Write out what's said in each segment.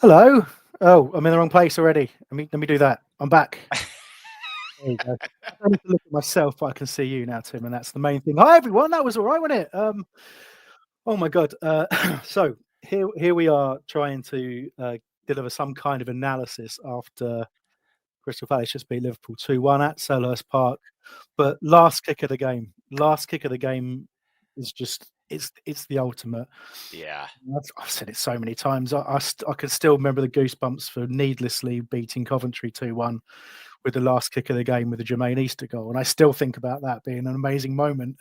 Hello. Oh, I'm in the wrong place already. Let me do that. I'm back. There you go. I don't need to look at myself, but I can see you now, Tim, and that's the main thing. Hi, everyone. That was all right, wasn't it? Oh my God. So here we are trying to deliver some kind of analysis after Crystal Palace just beat Liverpool 2-1 at Selhurst Park. But last kick of the game is just it's the ultimate. Yeah. I've said it so many times. I can still remember the goosebumps for needlessly beating Coventry 2-1 with the last kick of the game with the Jermaine Easter goal, and I still think about that being an amazing moment.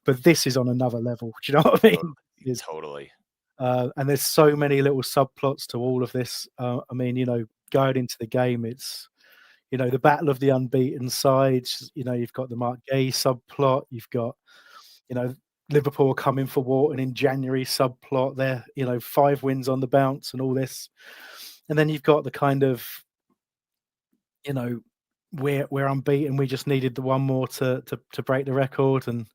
But this is on another level. Do you know what I mean? Is Totally. and there's so many little subplots to all of this. I mean, going into the game, it's the battle of the unbeaten sides. You've got the Mark Gay subplot. You've got you know, Liverpool are coming for Wharton in January subplot. They're 5 wins on the bounce and all this, and then you've got the kind of you know we're unbeaten. We just needed the one more to break the record, and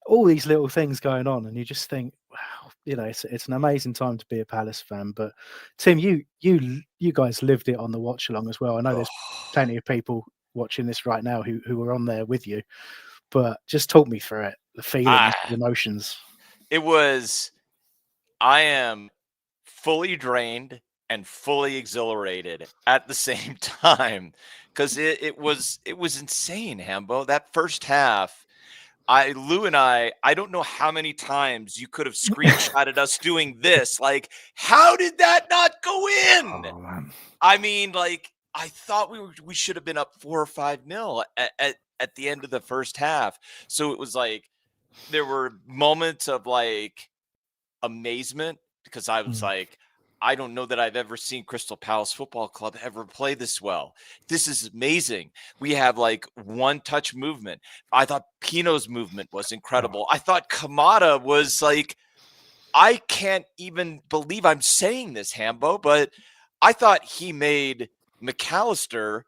all these little things going on, and you just think, wow, it's an amazing time to be a Palace fan. But Tim, you guys lived it on the watch along as well. I know there's Oh, plenty of people watching this right now who were on there with you, but just talk me through it, the I feelings, the emotions. it was I am fully drained and fully exhilarated at the same time because it was insane, Hambo. That first half, Lou and I don't know how many times you could have screenshotted us doing this. Like, how did that not go in? Oh man. I mean, like, I thought we should have been up 4 or 5 nil at the end of the first half. So it was like there were moments of like amazement because I was Mm. like, I don't know that I've ever seen Crystal Palace Football Club ever play this well. This is amazing. We have like one touch movement. I thought Pino's movement was Oh, incredible. I thought Kamada was like, I can't even believe I'm saying this, Hambo, but I thought he made McAllister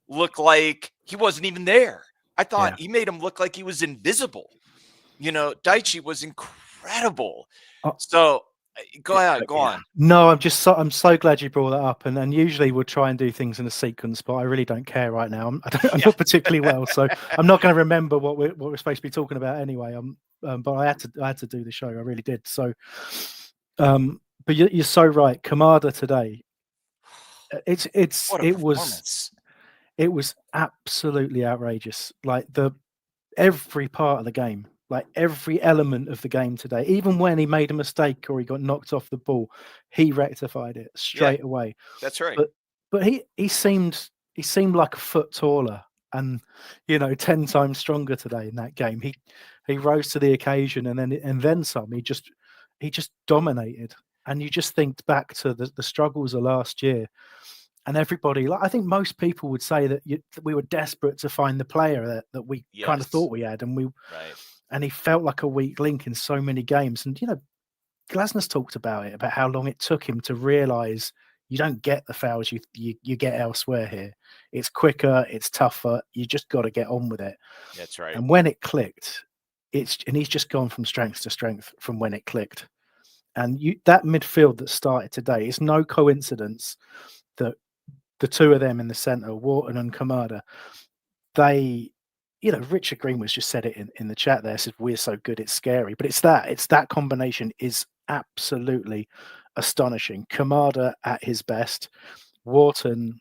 look like he wasn't even there. I thought yeah. he made him look like he was invisible. Daichi was incredible. Oh, So go ahead, go yeah. on. No, I'm so glad you brought that up. And usually we'll try and do things in a sequence, but I really don't care right now. I'm Yeah. not particularly well, so I'm not going to remember what we're supposed to be talking about anyway. But I had to do the show. I really did. So, but you're so right. Kamada today. It's it's What a it was performance. it was absolutely outrageous. Like every part of the game, like every element of the game today, even when he made a mistake or he got knocked off the ball, he rectified it Yeah, straight away. that's right. But he seemed like a foot taller and 10 times stronger today in that game. He rose to the occasion and then some. He just dominated. And you just think back to the struggles of last year, and everybody, like I think most people would say that we were desperate to find the player that we kind of Yes. thought we had, and Right. he felt like a weak link in so many games. And Glasner's talked about it, about how long it took him to realise you don't get the fouls you get elsewhere here. It's quicker, it's tougher. You just got to get on with it. That's right. And when it clicked, he's just gone from strength to strength from when it clicked. And that midfield that started today, it's no coincidence that the two of them in the centre, Wharton and Kamada, they, Richard Greenwood's just said it in the chat there, said we're so good, it's scary. But it's that combination is absolutely astonishing. Kamada at his best, Wharton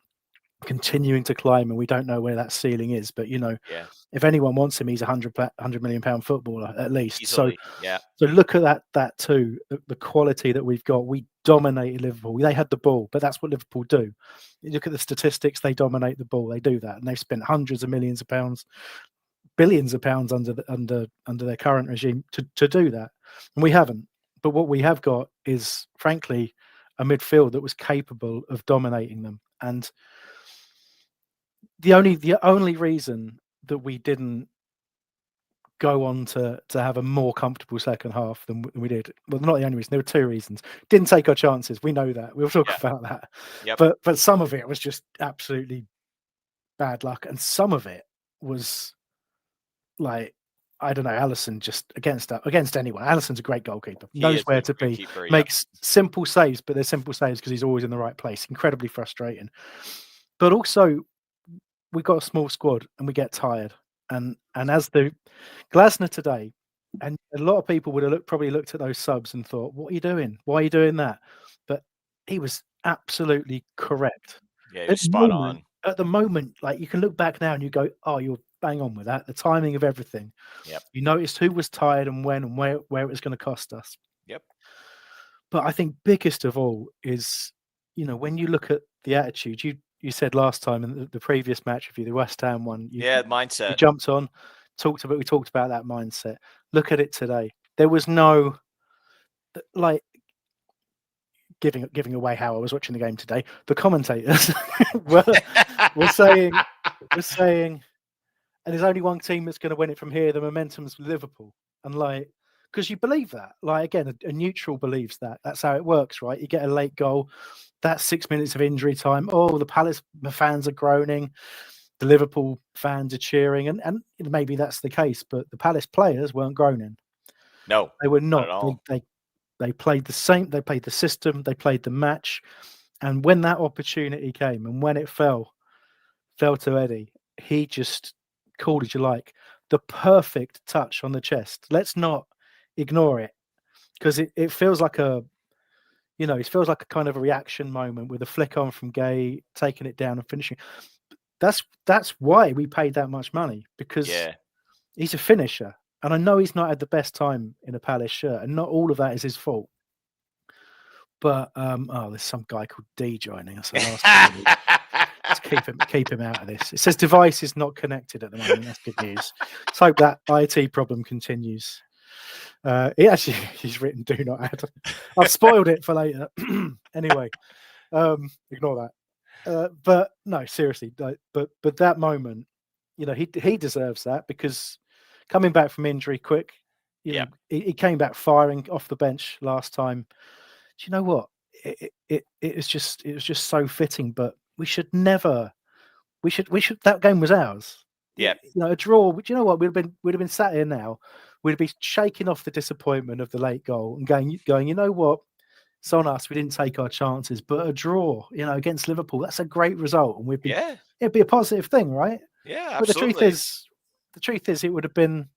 continuing to climb, and we don't know where that ceiling is. But Yeah. if anyone wants him, he's £100 million footballer at least. So Easily. Yeah. so look at that too, the quality that we've got. We dominated Liverpool. They had the ball, but that's what Liverpool do. You look at the statistics, they dominate the ball. They do that, and they've spent hundreds of millions of pounds, billions of pounds under their current regime to do that, and we haven't. But what we have got is, frankly, a midfield that was capable of dominating them. And the only reason that we didn't go on to have a more comfortable second half than we did. Well, not the only reason. There were two reasons. Didn't take our chances. We know that. We'll talk Yeah. about that. Yep. But some of it was just absolutely bad luck, and some of it was like I don't know, Alisson just against anyone. Alisson's a great goalkeeper. He Knows is where a to great be. keeper. Yep. Makes simple saves, but they're simple saves because he's always in the right place. Incredibly frustrating. But also, we've got a small squad and we get tired. And as the Glasner today, and a lot of people would have probably looked at those subs and thought, "What are you doing? Why are you doing that?" But he was absolutely correct. Yeah, he was spot on. At the moment, like you can look back now and you go, "Oh, you're bang on with that." The timing of everything. Yep. You noticed who was tired and when and where it was going to cost us. Yep. But I think biggest of all is, when you look at the attitude, you said last time in the previous match review, the West Ham one, you Mindset. jumped on, we talked about that mindset. Look at it today. There was no like giving away how I was watching the game today. The commentators were saying, and there's only one team that's going to win it from here. The momentum's Liverpool, and because you believe that. Again, a neutral believes that. That's how it works, right? You get a late goal, that's 6 minutes of injury time. Oh, the Palace fans are groaning, the Liverpool fans are cheering, and maybe that's the case. But the Palace players weren't groaning. No, they were not. At all. They played the same. They played the system. They played the match. And when that opportunity came, and when it fell to Eddie, he just called it, you like, the perfect touch on the chest. Let's not ignore it, because it feels like it feels like a kind of a reaction moment with a flick on from Gay, taking it down and finishing. That's why we paid that much money, because he's a finisher. And I know he's not had the best time in a Palace shirt, and not all of that is his fault. But there's some guy called D joining us. Let's keep him out of this. It says device is not connected at the moment. That's good news. Let's hope that IT problem continues. He's written "do not add." I've spoiled it for later. Anyway, ignore that. But no, seriously. But that moment, he deserves that, because coming back from injury quick, he came back firing off the bench last time. Do you know what? It was just so fitting. But we should never. We should. That game was ours. Yeah. A draw. Do you know what? We'd have been sat here now. We'd be shaking off the disappointment of the late goal and going. You know what? It's on us. We didn't take our chances. But a draw, against Liverpool, that's a great result, and we'd be. Yeah. It'd be a positive thing, right? Yeah, absolutely. But the truth is, it would have been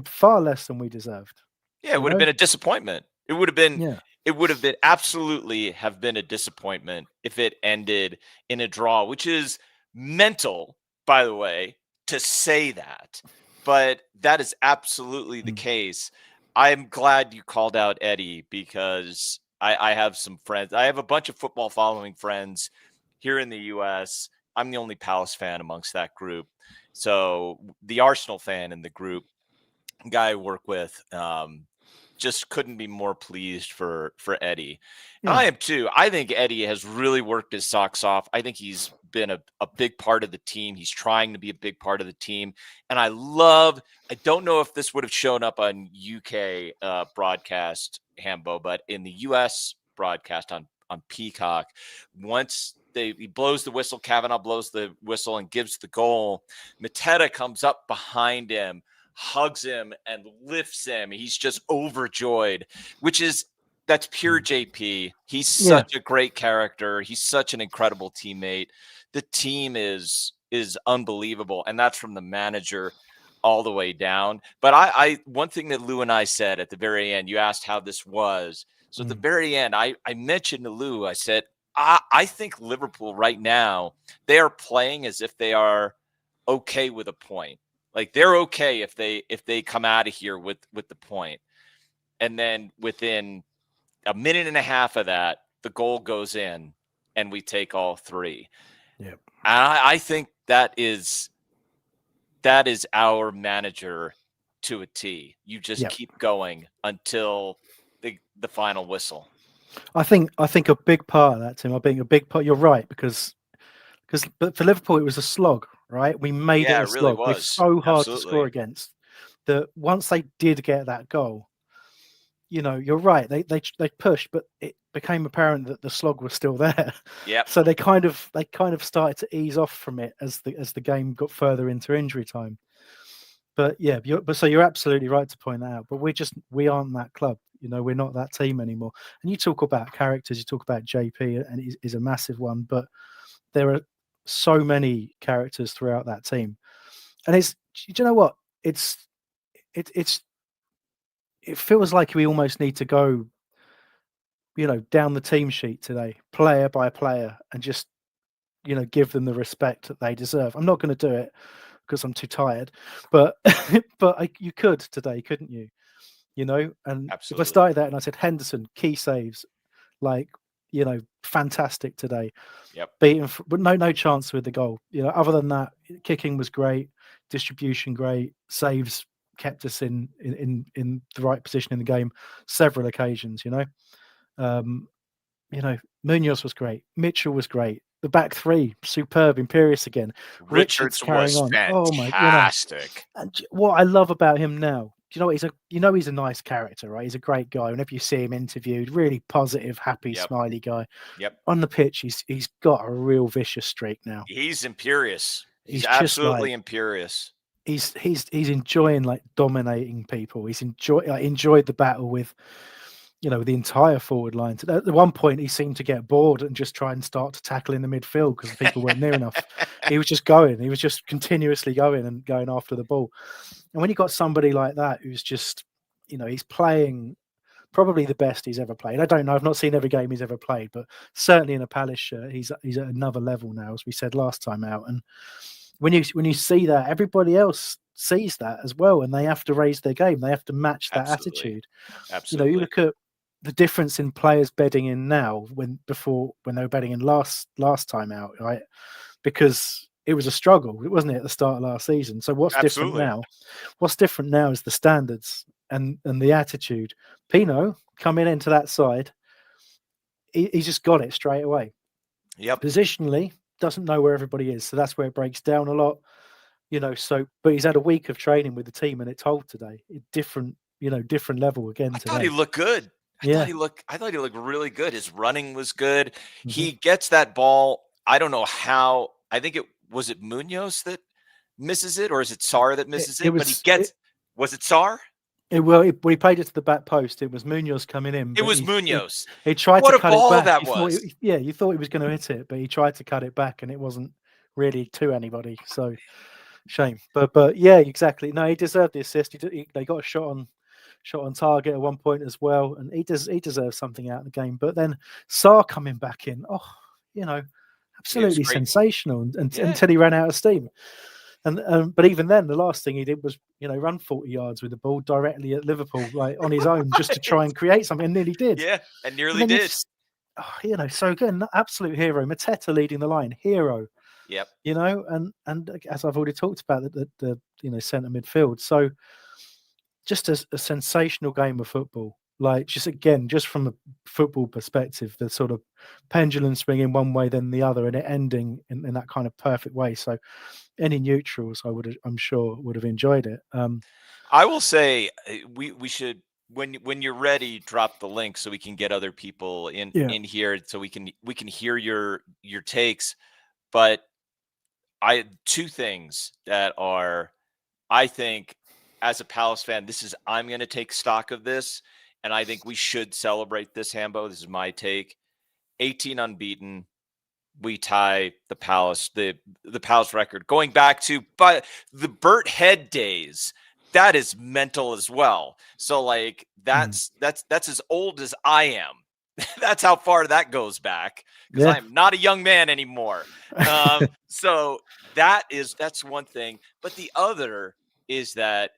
far less than we deserved. Yeah, it would have been a disappointment. It would have been. Yeah. It would have been absolutely have been a disappointment if it ended in a draw, which is mental, by the way, to say that. But that is absolutely the case. I'm glad you called out Eddie, because I have some friends. I have a bunch of football following friends here in the U.S. I'm the only Palace fan amongst that group. So the Arsenal fan in the group, guy I work with, just couldn't be more pleased for Eddie. And I am too. I think Eddie has really worked his socks off. I think he's been a big part of the team. He's trying to be a big part of the team. And I don't know if this would have shown up on UK broadcast, Hambo, but in the US broadcast on Peacock, once he blows the whistle, Kavanaugh blows the whistle and gives the goal, Mateta comes up behind him, hugs him and lifts him. He's just overjoyed, that's pure JP. He's such a great character. He's such an incredible teammate. The team is unbelievable, and that's from the manager all the way down. But I one thing that Lou and I said at the very end, you asked how this was. So at the very end, I mentioned to Lou, I said, I think Liverpool right now, they are playing as if they are okay with a point. Like, they're okay if they come out of here with the point. And then within a minute and a half of that, the goal goes in and we take all three. Yep. And I think that is our manager to a T. You just keep going until the final whistle. I think a big part of that, Tim, a big part, you're right, because but for Liverpool it was a slog, right? We made it a really slog. They're so hard to score against that once they did get that goal, you're right. They pushed, but it became apparent that the slog was still there. Yeah. So they kind of started to ease off from it as the game got further into injury time. But yeah, you're absolutely right to point that out. But we aren't that club. We're not that team anymore. And you talk about characters. You talk about JP, and is a massive one. But there are so many characters throughout that team, and do you know what? It's it feels like we almost need to go, down the team sheet today, player by player, and just give them the respect that they deserve. I'm not going to do it because I'm too tired, but you could today, couldn't you? And if I Absolutely. started that and I said Henderson, key saves, like, fantastic today, Yep. beaten, but no chance with the goal. Other than that, kicking was great, distribution great, saves kept us in the right position in the game several occasions. Um, Munoz was great, Mitchell was great. The back three, superb, imperious again. Richards Richards carrying was on. Oh my, fantastic. and what I love about him now, do you know what? He's a nice character, right? He's a great guy. Whenever you see him interviewed, really positive, happy, Yep. smiley guy. Yep. On the pitch, he's got a real vicious streak now. He's imperious. He's He's just absolutely like imperious. he's enjoying like dominating people. He's enjoyed the battle with the entire forward line. At one point, he seemed to get bored and just try and start to tackle in the midfield because the people weren't near enough. He was just going. He was just continuously going and going after the ball. And when you got somebody like that who's just, he's playing probably the best he's ever played. I don't know. I've not seen every game he's ever played, but certainly in a Palace shirt, he's at another level now, as we said last time out. And when you see that, everybody else sees that as well, and they have to raise their game. They have to match that Absolutely. attitude. You Absolutely. look at the difference in players bedding in now when they were bedding in last time out, right? Because it was a struggle, wasn't it, at the start of last season? So what's different Absolutely. now? What's different now is the standards and the attitude. Pino coming into that side, he just got it straight away. Yep. Positionally, doesn't know where everybody is, so that's where it breaks down a lot. But he's had a week of training with the team, and it told today. Different level again I today. thought he looked good. I Yeah. thought he looked really good. His running was good. Mhm. He gets that ball. I don't know how. I think it Munoz that misses it, or is it Sarr that misses it? But he gets. Was it Sarr? When he played it to the back post, it was Munoz coming in, It but was Munoz. he tried What to a cut it ball back. that You thought, was. you thought he was going to hit it, but he tried to cut it back, and it wasn't really to anybody. So shame, but yeah, exactly. No, he deserved the assist. They got a shot on target at one point as well, and he deserves something out of the game. But then Sarr coming back in, It was absolutely great. sensational, Yeah. until he ran out of steam. And but even then, the last thing he did was run 40 yards with the ball directly at Liverpool, like on his own, just to try and create something, and nearly did. Yeah, and And nearly then did. so again, absolute hero. Mateta leading the line, hero. Yep. And as I've already talked about, the centre midfield. So just a sensational game of football. Like just from a football perspective, the sort of pendulum swinging one way then the other, and it ending in that kind of perfect way. So any neutrals, I'm sure would have enjoyed it. I will say we should when you're ready, drop the link so we can get other people in here, so we can hear your takes. But two things that are, I think, as a Palace fan, I'm going to take stock of this, and I think we should celebrate this, Hambo. This is my take. 18 unbeaten. We tie the Palace record going back to the Burt Head days. That is mental as well. So like that's as old as I am. That's how far that goes back, because I am not a young man anymore. So that's one thing. But the other is that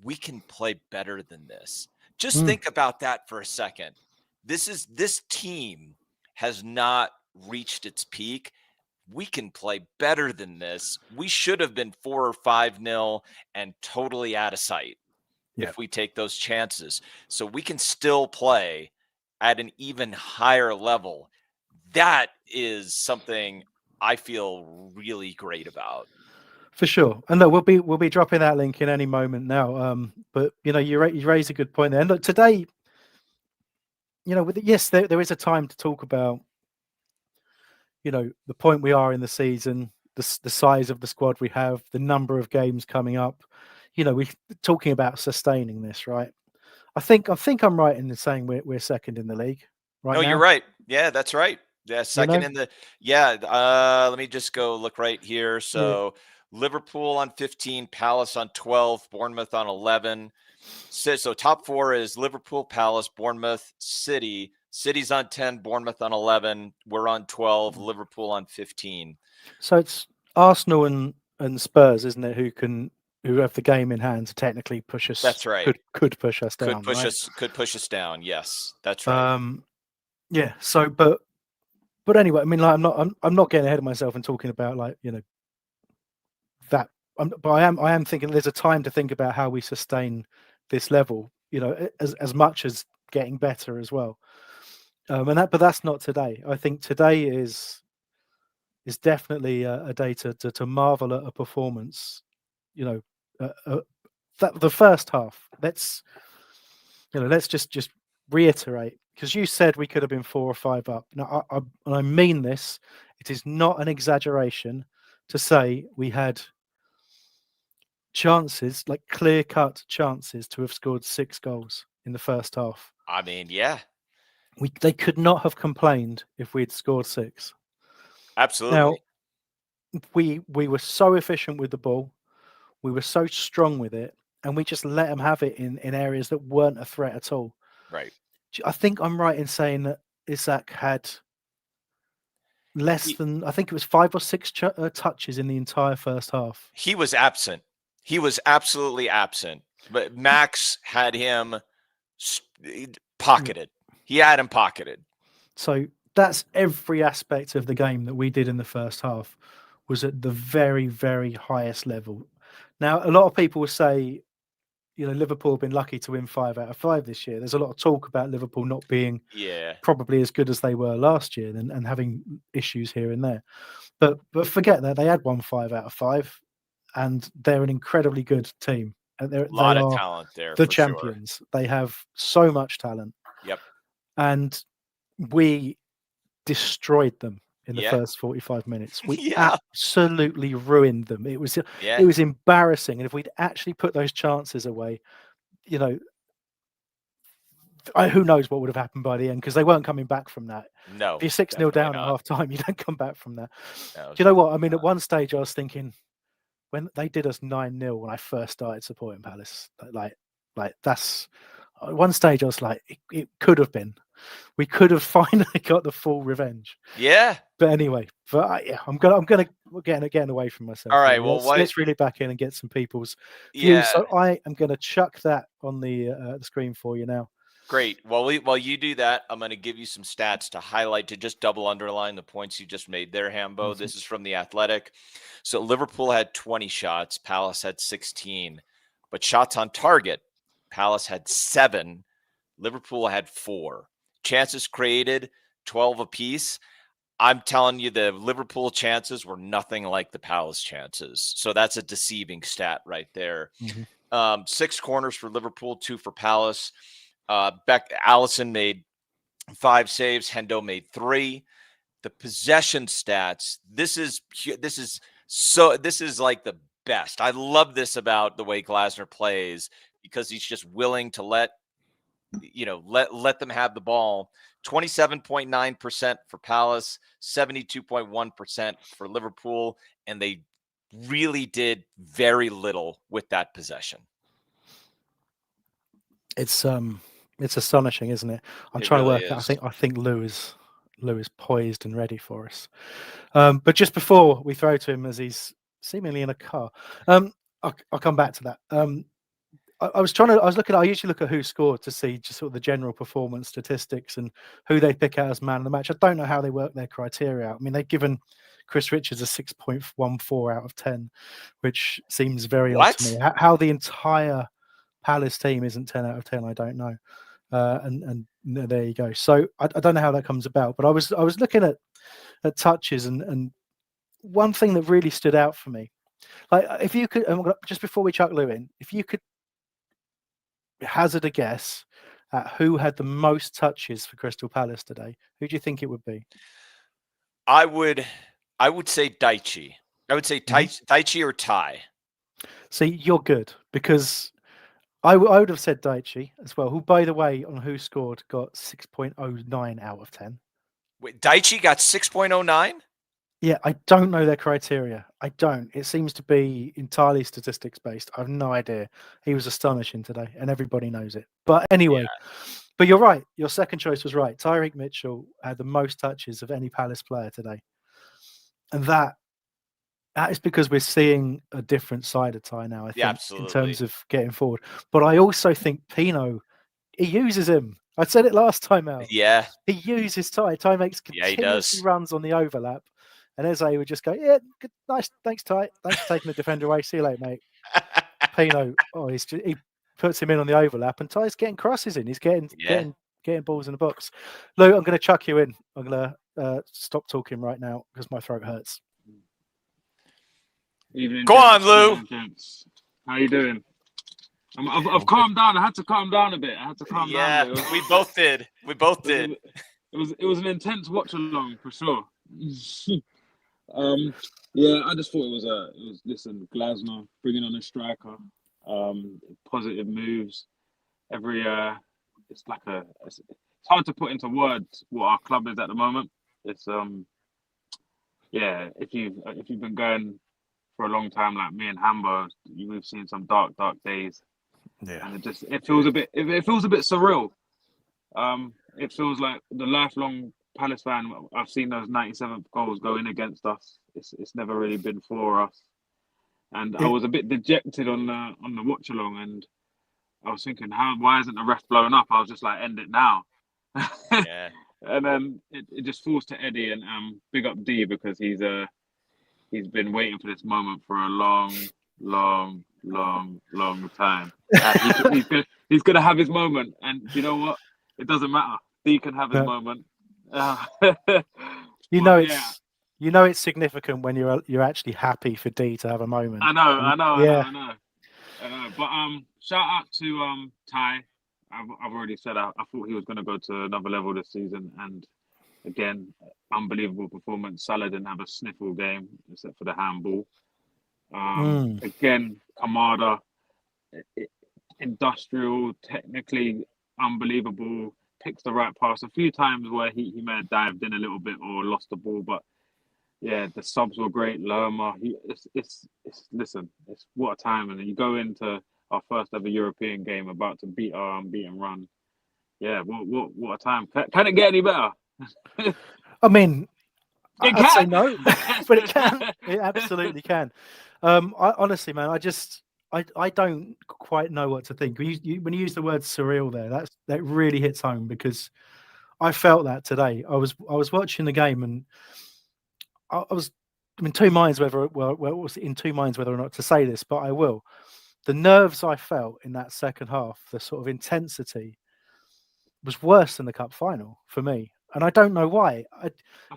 we can play better than this. Just think about that for a second. This team has not reached its peak. We can play better than this. We should have been 4 or 5-0 and totally out of sight if we take those chances. So we can still play at an even higher level. That is something I feel really great about. For sure, and look, we'll be dropping that link in any moment now. But you raise a good point there. And look, today, there is a time to talk about, the point we are in the season. the size of the squad we have, the number of games coming up. We're talking about sustaining this, right? I think I'm right in saying we're second in the league right No, you're now. right. Yeah, that's right. Yeah, You second know, in the let me just go look right here. yeah. So Liverpool on 15, Palace on 12, Bournemouth on 11. So top four is Liverpool, Palace, Bournemouth, City. City's on 10, Bournemouth on 11. We're on 12, Liverpool on 15. So it's Arsenal and Spurs, isn't it? Who have the game in hand to technically push us That's right. could push us Could down, push right? us could push us down. Yes, that's right. Um, yeah. So, but anyway, I mean, like, I'm not getting ahead of myself and talking about, like, that. But I am thinking there's a time to think about how we sustain this level. As much as getting better as well. But that's not today. I think today is definitely a day to marvel at a performance. You know, that the first half. Let's just reiterate, because you said we could have been 4 or 5 up. Now, I mean this. It is not an exaggeration to say we had chances, like clear-cut chances, to have scored 6 goals in the first half. I mean, yeah, They could not have complained if we'd scored 6. Now, absolutely. we were so efficient with the ball, we were so strong with it, and we just let them have it in areas that weren't a threat at all. Right. I think I'm right in saying that Isak had less He, than, I think it was 5 or 6 touches in the entire first half. he was absent. He was absolutely absent. But Max had him pocketed. He had him pocketed. So that's every aspect of the game that we did in the first half was at the very, very highest level. Now, a lot of people will say, Liverpool have been lucky to win 5 out of 5 this year. There's a lot of talk about Liverpool not being Yeah. probably as good as they were last year and having issues here and there. But forget that. They had won 5 out of 5, and they're an incredibly good team. And A they lot of are talent there the for sure. champions. They have so much talent, Yep. and we destroyed them in the Yeah. first 45 minutes. We Yeah. absolutely ruined them. It was Yeah. embarrassing. And if we'd actually put those chances away, you know, who knows what would have happened by the end, because they weren't coming back from that. If No, you're 6-0 definitely down at not. half time, you don't come back from that. No. Do you know what? I mean, at one stage I was thinking, when they did us 9-0 when I first started supporting Palace, like that's at one stage I was like, it could have been. We could have finally got the full revenge. Yeah. But anyway, yeah, I'm gonna getting away from myself All here. right. Well, Let's reel it back in and get some people's views. Yeah. So I am gonna chuck that on the screen for you now. Great. While you do that, I'm going to give you some stats to highlight, to just double underline the points you just made there, Hambo. Awesome. This is from The Athletic. So Liverpool had 20 shots, Palace had 16. But shots on target, Palace had 7, Liverpool had 4. Chances created, 12 apiece. I'm telling you, the Liverpool chances were nothing like the Palace chances. So that's a deceiving stat right there. Mm-hmm. 6 corners for Liverpool, 2 for Palace. Allison made 5 saves. Hendo made 3. The possession stats. This is like the best. I love this about the way Glasner plays, because he's just willing to let them have the ball. 27.9% for Palace, 72.1% for Liverpool, and they really did very little with that possession. It's astonishing, isn't it? I'm It trying to really work out. is. I think Lou is poised and ready for us. But just before we throw to him, as he's seemingly in a car, I'll come back to that. I usually look at who scored to see just sort of the general performance statistics and who they pick out as man of the match. I don't know how they work their criteria out. I mean, they've given Chris Richards a 6.14 out of 10, which seems very odd to me. How the entire Palace team isn't 10 out of 10, I don't know. And there you go. So I don't know how that comes about, but I was looking at touches, and one thing that really stood out for me, like, if you could, just before we chuck Lou in, if you could hazard a guess at who had the most touches for Crystal Palace today, who do you think it would be? I would say Daichi. I would say Mhm. Taichi or Tai. See, you're good because I would have said Daichi as well, who, by the way, on Who Scored got 6.09 out of 10. Wait, Daichi got 6.09? Yeah, I don't know their criteria. I don't. It seems to be entirely statistics based. I have no idea. He was astonishing today, and everybody knows it. But anyway, but you're right. Your second choice was right. Tyreek Mitchell had the most touches of any Palace player today, and that is because we're seeing a different side of Ty now. I Yeah, think in terms absolutely. of getting forward. But I also think Pino, he uses him. I said it last time out. Yeah. He uses Ty. Ty makes Yeah, he continuously does. runs on the overlap. And Eze would just go, yeah, good, nice, thanks, Ty. Thanks for taking the defender away. See you later, mate. Pino, he puts him in on the overlap, and Ty's getting crosses in. He's getting Yeah. balls in the box. Lou, I'm going to chuck you in. I'm going to stop talking right now because my throat hurts. Evening, Go on, Lou. Evening, gents. How you doing? I've calmed down. I had to calm down a bit. Yeah, we both did. We both did. It was an intense watch along for sure. Yeah, I just thought it was listen, Glasner bringing on a striker, positive moves. It's like it's hard to put into words what our club is at the moment. It's yeah, if you've been going for a long time like me and Hambo, we've seen some dark days. Yeah, and it feels a bit surreal. It feels like the lifelong Palace fan. I've seen those 97 goals go in against us. It's never really been for us, and I was a bit dejected on the watch along, and I was thinking, why isn't the ref blowing up? I was just like, end it now. Yeah. And then it just falls to Eddie, and big up D, because he's been waiting for this moment for a long time. He's gonna have his moment, and you know what? It doesn't matter. D can have his moment. You know it's significant when you're actually happy for D to have a moment. I know. But shout out to Ty. I've already said I thought he was going to go to another level this season, and again, unbelievable performance. Salah didn't have a sniffle game except for the handball. Again, Kamada, industrial, technically unbelievable. Picks the right pass a few times where he may have dived in a little bit or lost the ball, but yeah, the subs were great. Lerma, it's what a time, and you go into our first ever European game about to beat our unbeaten run. Yeah, what a time! Can it get any better? I mean, I'd say no, but it can. It absolutely can. Honestly, man, I don't quite know what to think. When you use the word surreal there, that really hits home, because I felt that today. I was watching the game, and I was in two minds whether or not to say this, but I will. The nerves I felt in that second half, the sort of intensity, was worse than the cup final for me, and I don't know why.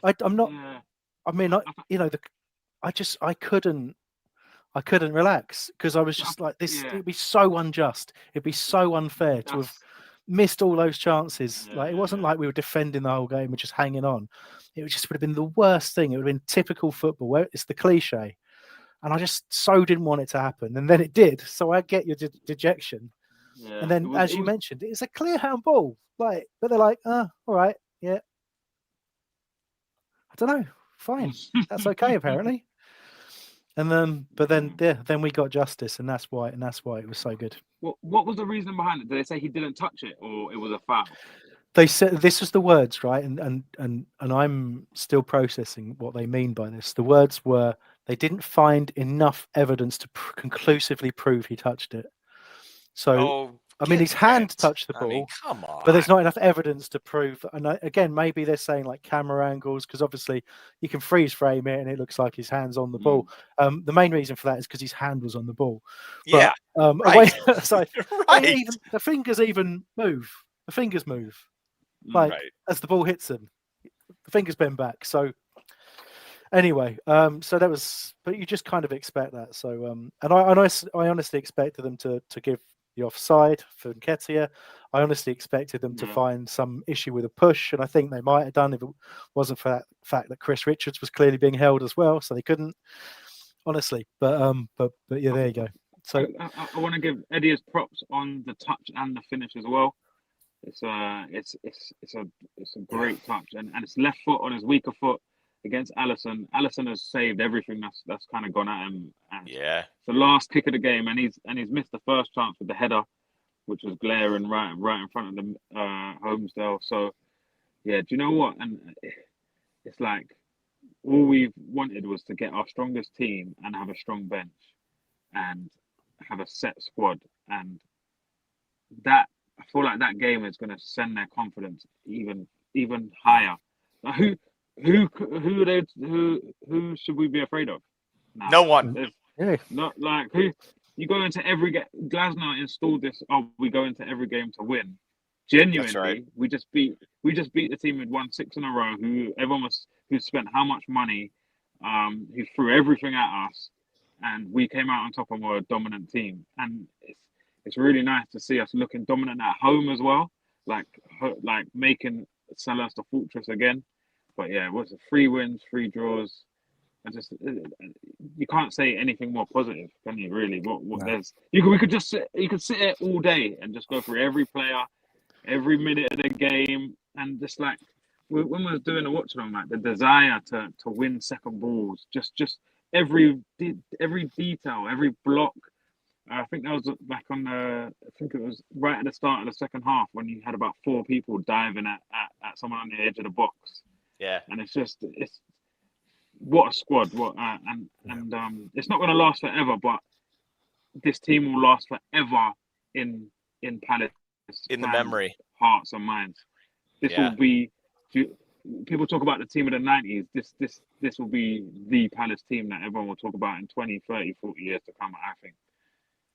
I'm not. Yeah. I mean, I couldn't relax, because I was just like, this. Yeah. It'd be so unjust. It'd be so unfair to have missed all those chances. Like, it wasn't like we were defending the whole game, we're just hanging on. It would have been the worst thing. It would have been typical football, where it's the cliche, and I just so didn't want it to happen. And then it did. So I get your dejection. Yeah. And then, as you mentioned, it's a clear handball. But they're like, all right, yeah. I don't know. Fine, that's okay apparently. And then we got justice, and that's why it was so good. What was the reason behind it? Did they say he didn't touch it, or it was a foul? They said this was the words, right? And I'm still processing what they mean by this. The words were, they didn't find enough evidence to conclusively prove he touched it. So I mean, his hand touched the ball. I mean, come on. But there's not enough evidence to prove. And again, maybe they're saying like camera angles, because obviously you can freeze frame it and it looks like his hand's on the ball. The main reason for that is because his hand was on the ball. Yeah. But, right. So right. The fingers even move. The fingers move. Like, as the ball hits them, the fingers bend back. So anyway, so that was, but you just kind of expect that. So, and I honestly expected them to give the offside for Nketiah. I honestly expected them to find some issue with a push, and I think they might have done if it wasn't for that fact that Chris Richards was clearly being held as well, so they couldn't. honestly. But yeah, there you go. So I want to give Eddie his props on the touch and the finish as well. It's a great touch, and it's left foot on his weaker foot against Allison. Allison has saved everything that's kind of gone at him. And Yeah. it's the last kick of the game, and he's missed the first chance with the header, which was glaring right in front of the Homesdale. So yeah, do you know what? And it's like all we've wanted was to get our strongest team and have a strong bench and have a set squad, and that I feel like that game is going to send their confidence even higher. Like who should we be afraid of? Now? No one. There's not like who you go into every game. Glasner installed this. Oh, we go into every game to win. Genuinely, right. we just beat the team who'd won 6 in a row. Who spent how much money? Who threw everything at us, and we came out on top and were a dominant team. And it's really nice to see us looking dominant at home as well, like making Selhurst a fortress again. But yeah, what's it? 3 wins, 3 draws. I just you can't say anything more positive, can you? Really, what No. there's we could just sit here all day and just go through every player, every minute of the game, and just like when we were doing the watch along, like the desire to win second balls, just every detail, every block. I think that was back on the. I think it was right at the start of the second half when you had about 4 people diving at someone on the edge of the box. Yeah, and it's what a squad. And it's not going to last forever, but this team will last forever in Palace in the memory, hearts and minds. This will be. People talk about the team of the 90s. This will be the Palace team that everyone will talk about in 20, 30, 40 years to come, I think.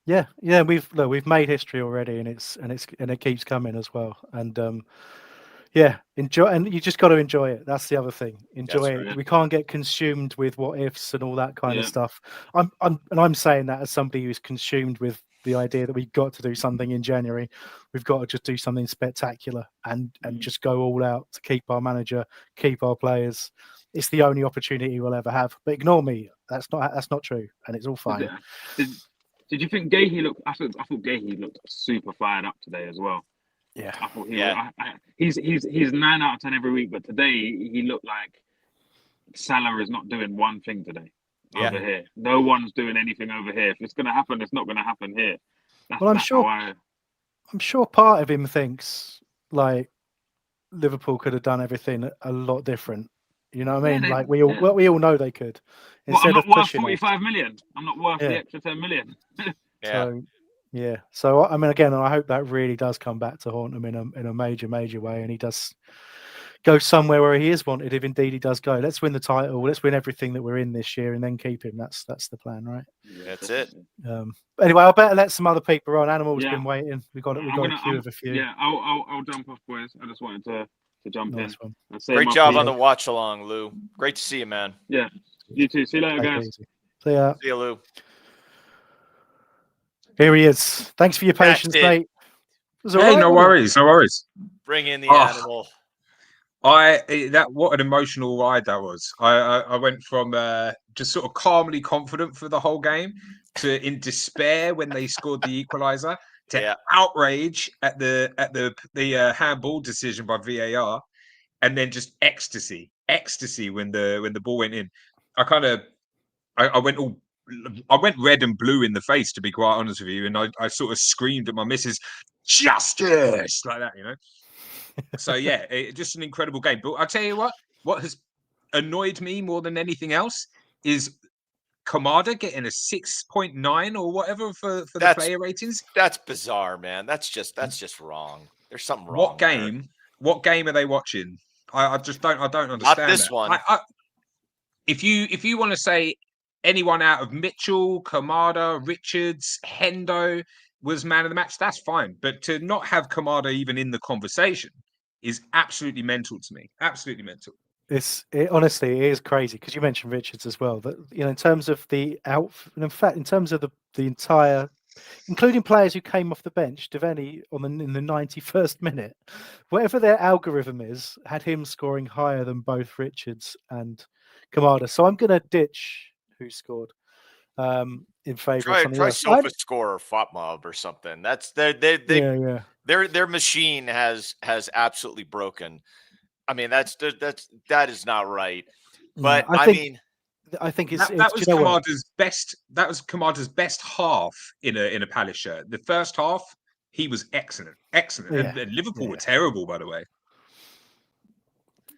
Yeah, we've made history already, and it keeps coming as well. And enjoy, and you just got to enjoy it. That's the other thing. Enjoy it. Right. We can't get consumed with what ifs and all that kind of stuff. I'm saying that as somebody who's consumed with the idea that we've got to do something in January. We've got to just do something spectacular and just go all out to keep our manager, keep our players. It's the only opportunity we'll ever have. But ignore me. That's not true, and it's all fine. Did you think Gahey looked? I thought Gahey looked super fired up today as well. Yeah, I thought he's 9 out of 10 every week, but today he looked like Salah is not doing one thing today over here. No one's doing anything over here. If it's going to happen, it's not going to happen here. I'm sure part of him thinks like Liverpool could have done everything a lot different. You know what I mean? Like we all know they could. I'm not worth 45 million. I'm not worth the extra 10 million. So I mean, again, I hope that really does come back to haunt him in a major way, and he does go somewhere where he is wanted. If indeed he does go, let's win the title, let's win everything that we're in this year, and then keep him. That's the plan, right? That's it. But anyway, I better let some other people on. Animal's been waiting. We got a queue of a few. Yeah, I'll jump off, boys. I just wanted to jump in. Great job on the watch along, Lou. Great to see you, man. Yeah, you too. See you later, guys. See ya. See you, Lou. Here he is. Thanks for your patience, mate. Hey, no worries. Bring in the animal. What an emotional ride that was. I went from just sort of calmly confident for the whole game to in despair when they scored the equaliser to outrage at the handball decision by VAR, and then just ecstasy when the ball went in. I went red and blue in the face, to be quite honest with you, and I sort of screamed at my missus, "Justice!" like that, you know. So just an incredible game. But I'll tell you what has annoyed me more than anything else is Kamada getting a 6.9 or whatever for the player ratings. That's bizarre, man. That's just wrong. There's something wrong. What game are they watching? I don't understand. Not this one. If you want to say anyone out of Mitchell, Kamada, Richards, Hendo was man of the match, that's fine. But to not have Kamada even in the conversation is absolutely mental to me. Absolutely mental. Honestly, it is crazy because you mentioned Richards as well. That in terms of the in fact, in terms of the entire, including players who came off the bench, Devaney in the 91st minute, whatever their algorithm is, had him scoring higher than both Richards and Kamada. So I'm going to ditch who scored. in favour of Try something try else. I, SofaScore or FOTMob or something. That's yeah, yeah. their machine has absolutely broken. I mean, that is not right. No, But I mean, I think That it's. Do was you know what? Kamada's best. That was Kamada's best half in a Palace shirt. The first half, he was excellent, excellent, Yeah, and Liverpool were yeah. terrible, by the way.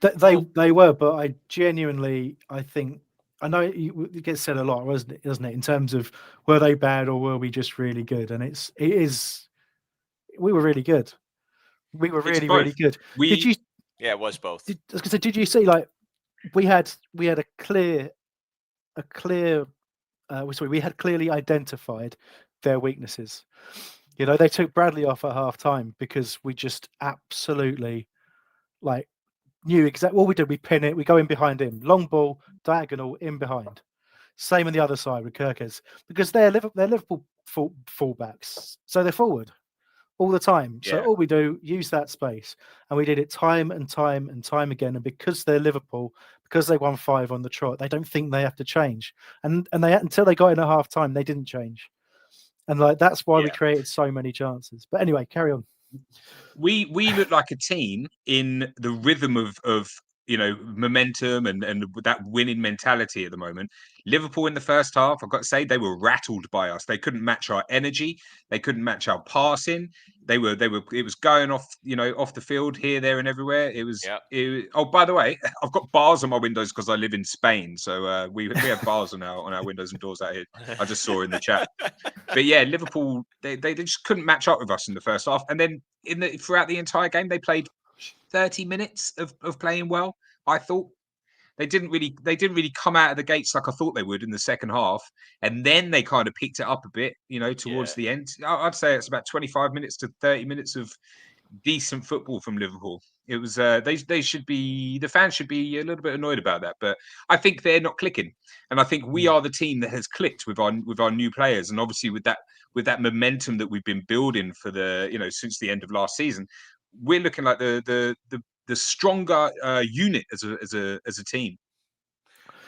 They were, but I genuinely I think I know it gets said a lot, doesn't it? In terms of were they bad or were we just really good? And it is we were really good. We were It's really both. really good. Did We you? yeah, it was both. I was gonna say, did you see like we had a clear sorry, we had clearly identified their weaknesses. You know, they took Bradley off at half time because we just absolutely like knew exactly what we did. We pin it, we go in behind him, long ball, diagonal, in behind. Same on the other side with Kirkes because they're Liverpool fullbacks, so they're forward all the time. So Yeah. all we do use that space, and we did it time and time and time again. And because they're Liverpool, because they won 5 on the trot, they don't think they have to change. And they until they got in at half time, they didn't change. And like that's why we Yeah. created so many chances. But anyway, carry on. we look like a team in the rhythm of momentum and that winning mentality at the moment. Liverpool in the first half, I've got to say, they were rattled by us. They couldn't match our energy, they couldn't match our passing. It was going off off the field here, there, and everywhere. Yeah. Oh, by the way, I've got bars on my windows because I live in Spain, so we have bars on our windows and doors out here. I just saw in the chat. But yeah, Liverpool, they just couldn't match up with us in the first half. And then throughout the entire game, they played 30 minutes of playing well. I thought they didn't really come out of the gates like I thought they would in the second half. And then they kind of picked it up a bit, towards Yeah. the end. I'd say it's about 25 minutes to 30 minutes of decent football from Liverpool. It was they should be, the fans should be a little bit annoyed about that, but I think they're not clicking, and I think we are the team that has clicked with our new players, and obviously with that momentum that we've been building for the since the end of last season, we're looking like the stronger unit as a team.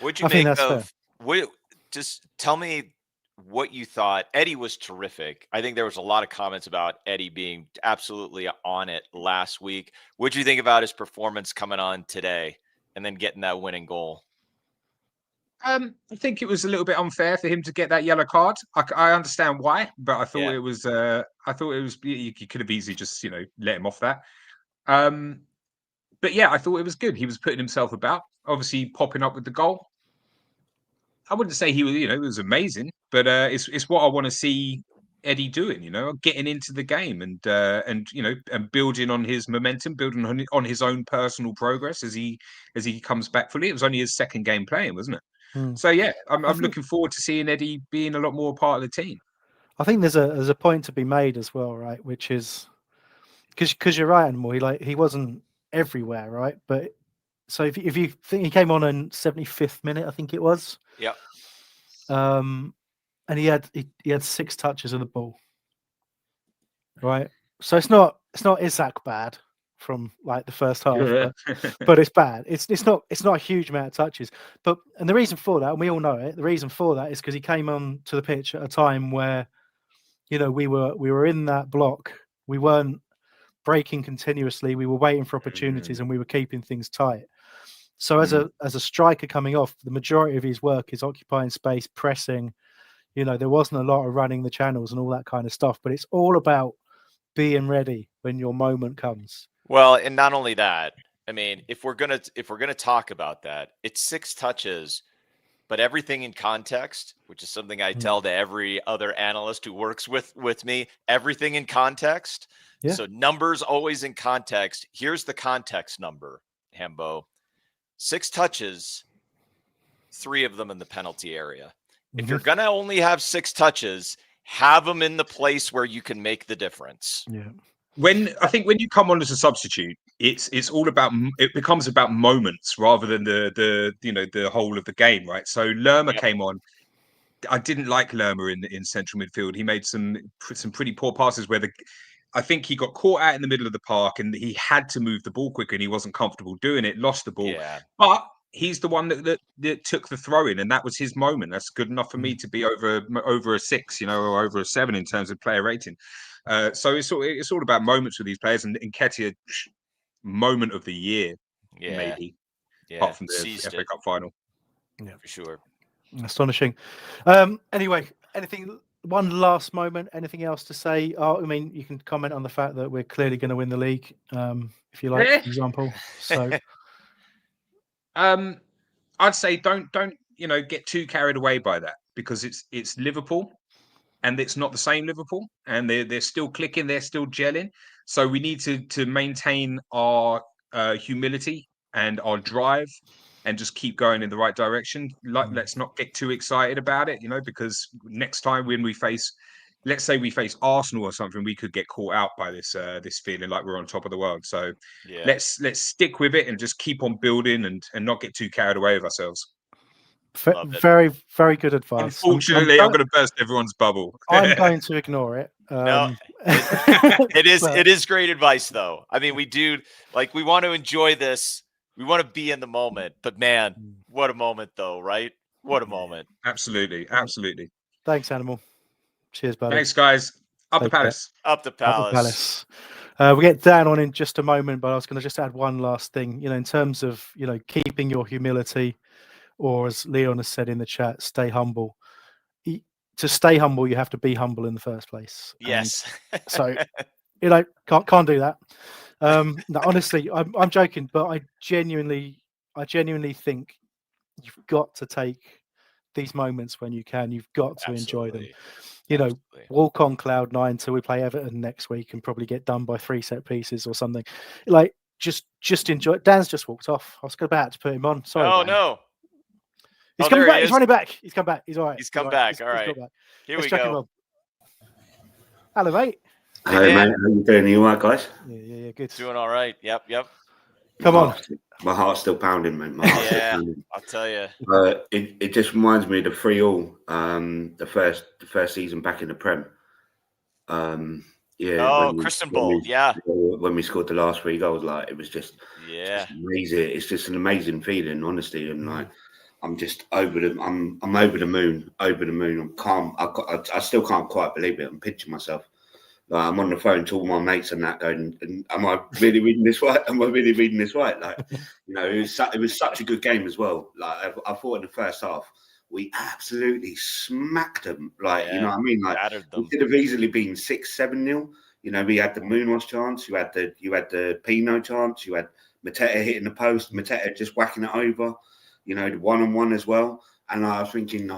What'd you I think make that's fair. of what? Just tell me what you thought. Eddie was terrific. I think there was a lot of comments about Eddie being absolutely on it last week. What'd you think about his performance coming on today and then getting that winning goal? I think it was a little bit unfair for him to get that yellow card. I understand why, but I thought Yeah. it was. You could have easily just let him off that. But yeah, I thought it was good. He was putting himself about, obviously popping up with the goal. I wouldn't say he was, it was amazing, but it's what I want to see Eddie doing. Getting into the game and building on his momentum, building on his own personal progress as he comes back fully. It was only his second game playing, wasn't it? So yeah, I'm looking forward to seeing Eddie being a lot more part of the team. I think there's a point to be made as well, right? Which is because you're right, Animal. He wasn't everywhere, right? But so if you think he came on in 75th minute, I think it was. Yep. And he had 6 touches of the ball, right? So it's not Isaac bad from like the first half, but it's bad. It's not a huge amount of touches. And the reason for that, and we all know it, the reason for that is because he came on to the pitch at a time where we were in that block. We weren't breaking continuously. We were waiting for opportunities and we were keeping things tight. So as a striker coming off, the majority of his work is occupying space, pressing. There wasn't a lot of running the channels and all that kind of stuff, but it's all about being ready when your moment comes. Well, and not only that, I mean, if we're gonna talk about that, it's 6 touches, but everything in context, which is something I tell to every other analyst who works with me, everything in context. Yeah. So numbers always in context. Here's the context number, Hambo. 6 touches, 3 of them in the penalty area. If you're going to only have 6 touches, have them in the place where you can make the difference. Yeah. When you come on as a substitute, it's all about, it becomes about moments rather than the whole of the game, right? So Lerma came on. I didn't like Lerma in central midfield. He made some pretty poor passes where I think he got caught out in the middle of the park and he had to move the ball quicker and he wasn't comfortable doing it, lost the ball. Yeah. But he's the one that took the throw in, and that was his moment. That's good enough for me to be over a 6, or over a 7 in terms of player rating. So it's all about moments with these players, and Nketiah, moment of the year, maybe, apart from the FA Cup final. Yeah, for sure. Astonishing. Anyway, one last moment, anything else to say? I mean, you can comment on the fact that we're clearly going to win the league, if you like, for example. So, I'd say don't get too carried away by that, because it's Liverpool, and it's not the same Liverpool, and they're still clicking, they're still gelling. So we need to maintain our humility and our drive, and just keep going in the right direction. Let's not get too excited about it, because next time when we face, let's say we face Arsenal or something, we could get caught out by this feeling like we're on top of the world. So let's stick with it and just keep on building and not get too carried away with ourselves. Very, very good advice. Unfortunately, I'm going to burst everyone's bubble. I'm going to ignore it. No, it is great advice, though. I mean, we want to enjoy this. We want to be in the moment, but man, what a moment, though, right? What a moment. Absolutely. Thanks, Animal. Cheers, buddy. Thanks, guys. Up the Palace. Up the Palace. We'll get Dan on in just a moment, but I was going to just add one last thing. In terms of keeping your humility, or as Leon has said in the chat, stay humble. To stay humble, you have to be humble in the first place. Yes. So can't do that. No, honestly, I'm joking, but I genuinely think you've got to take these moments when you can. You've got to enjoy them. Walk on cloud 9 till we play Everton next week and probably get done by 3 set pieces or something. Just enjoy it. Dan's just walked off. I was about to put him on. Sorry. Oh, Dan. no. He's coming back. He's running back. He's come back. He's all right. He's come back. All right. Here we go. Hello, mate. Hey, mate. How you doing? You all right, guys? Yeah, good. Doing all right. Yep. Come on. My heart's still pounding, mate. My heart's still pounding. I'll tell you. It just reminds me of the 3-3, the first season back in the Prem. Kristen Bowl. When we scored the last 3 goals, it was just amazing. It's just an amazing feeling, honestly, and I'm just over the. I'm over the moon. I'm calm. I still can't quite believe it. I'm pinching myself. I'm on the phone to all my mates and that going, am I really reading this right? Am I really reading this right? It was such a good game as well. I thought in the first half we absolutely smacked them. You know what I mean? We could have easily been 6-7-0. We had the Munoz chance. You had the Pino chance. You had Mateta hitting the post. Mateta just whacking it over. The 1-on-1 as well. And I was thinking,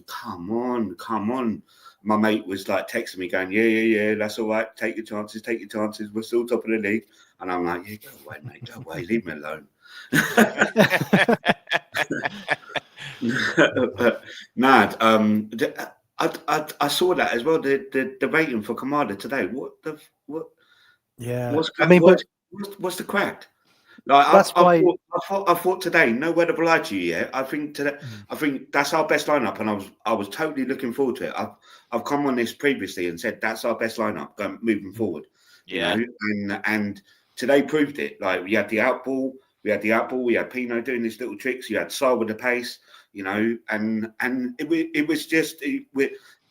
come on. My mate was texting me going, yeah, that's all right. Take your chances. We're still top of the league. And I'm like, yeah, go away, mate. Go away. Leave me alone. Mad. I saw that as well. The rating for Kamada today. What? Yeah. What's the crack? That's why I thought today, no word of a lie to you. Yeah, I think today, I think that's our best lineup, and I was totally looking forward to it. I've come on this previously and said that's our best lineup moving forward. Yeah, and today proved it. We had the outball, we had Pino doing his little tricks, you had Saul with the pace, and it was just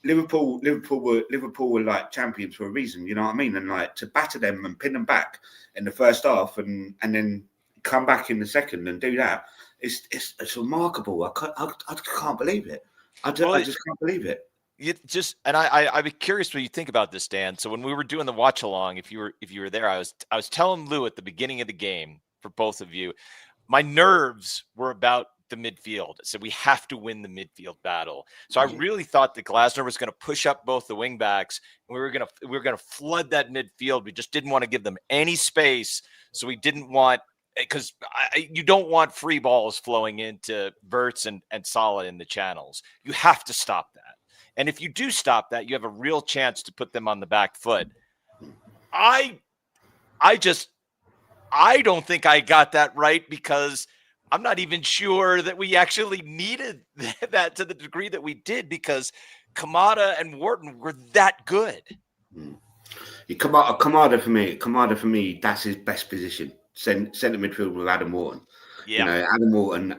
Liverpool were champions for a reason, you know what I mean? And to batter them and pin them back in the first half and then come back in the second and do that, it's remarkable. I can't believe it. I just can't believe it. I'd be curious what you think about this, Dan. So when we were doing the watch along, if you were there, I was telling Lou at the beginning of the game, for both of you, my nerves were about the midfield. So we have to win the midfield battle. So I really thought that Glasner was going to push up both the wing backs, and we were going to flood that midfield. We just didn't want to give them any space. So we didn't want, because you don't want free balls flowing into Verts and Salah in the channels. You have to stop that. And if you do stop that, you have a real chance to put them on the back foot. I don't think I got that right, because I'm not even sure that we actually needed that to the degree that we did, because Kamada and Wharton were that good. Kamada for me, that's his best position. Centre midfield with Adam Wharton. You know,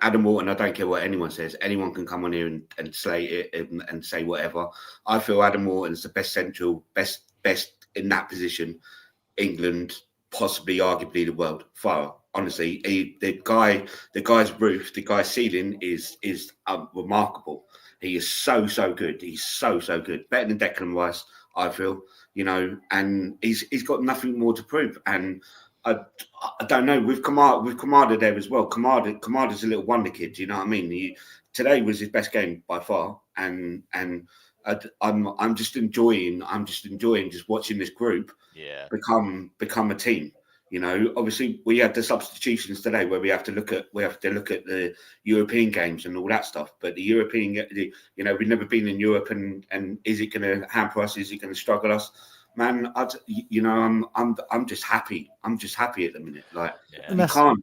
Adam Walton, I don't care what anyone says. Anyone can come on here and slate it and say whatever. I feel Adam Walton's the best best in that position. England, possibly, arguably the world. Far, honestly, the guy's roof, the guy's ceiling is remarkable. He is so good. He's so good. Better than Declan Rice, I feel. You know, and he's got nothing more to prove. And I don't know, with Kamada there as well. Kamada's a little wonder kid. You know what I mean? Today was his best game by far, and I'm just enjoying just watching this group become a team. You know, obviously we had the substitutions today where we have to look at the European games and all that stuff. But the European, you know, we've never been in Europe, and is it going to hamper us? Is it going to struggle us? Man, I'm just happy. I'm just happy at the minute. Like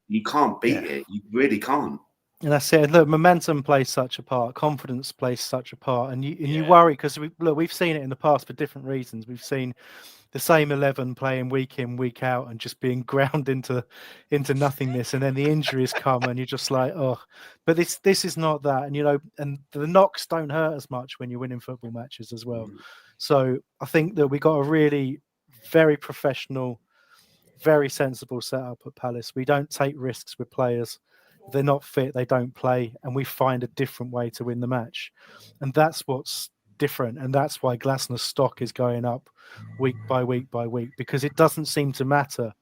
you can't beat it. You really can't. And that's it. Look, momentum plays such a part. Confidence plays such a part. And you worry because we've seen it in the past for different reasons. We've seen the same 11 playing week in, week out, and just being ground into nothingness. And then the injuries come, and you're just like, oh. But this is not that. And you know, and the knocks don't hurt as much when you're winning football matches as well. So I think that we got a really very professional, very sensible setup at Palace. We don't take risks with players. If they're not fit, they don't play, and we find a different way to win the match. And that's what's different, and that's why Glasner's stock is going up week by week by week, because it doesn't seem to matter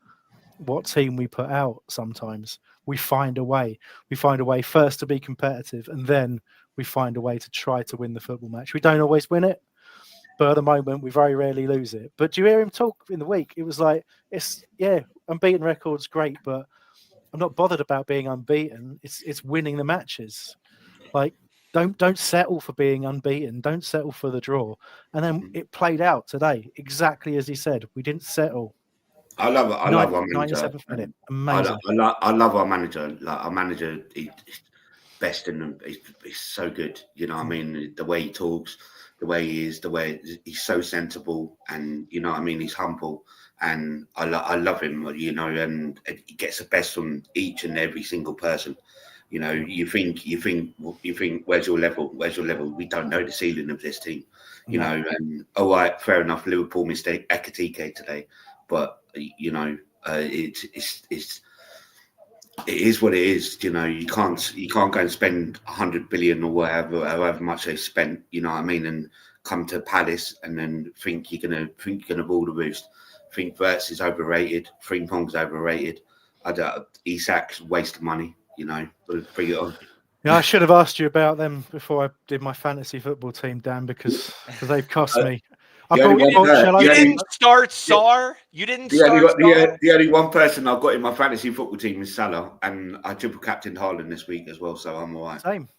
what team we put out. Sometimes we find a way first to be competitive, and then we find a way to try to win the football match. We don't always win it, but at the moment we very rarely lose it. But do you hear him talk in the week? It was like, unbeaten record's great, but I'm not bothered about being unbeaten. It's winning the matches. Like, don't settle for being unbeaten. Don't settle for the draw. And then it played out today exactly as he said. We didn't settle. I love our manager. 97th minute. Amazing. I love our manager. Like, our manager, he's best in them. He's so good. You know what I mean? The way he talks, the way he is, the way he's so sensible, and you know what I mean? He's humble. And I love him, you know, and he gets the best from each and every single person. You know, you think, where's your level? We don't know the ceiling of this team, you know. And all right, fair enough. Liverpool mistake Ekatike today, but you know, it is what it is. You know, you can't go and spend 100 billion or however much they spent. You know what I mean? And come to Palace and then think you're gonna rule the roost. Think Verts is overrated. Frimpong's overrated. Isak's waste of money. You know, bring it on. Yeah, I should have asked you about them before I did my fantasy football team, Dan, because they've cost me. You didn't start Sar. You didn't start Sar. The only one person I've got in my fantasy football team is Salah, and I triple captained Haaland this week as well, so I'm all right. Same.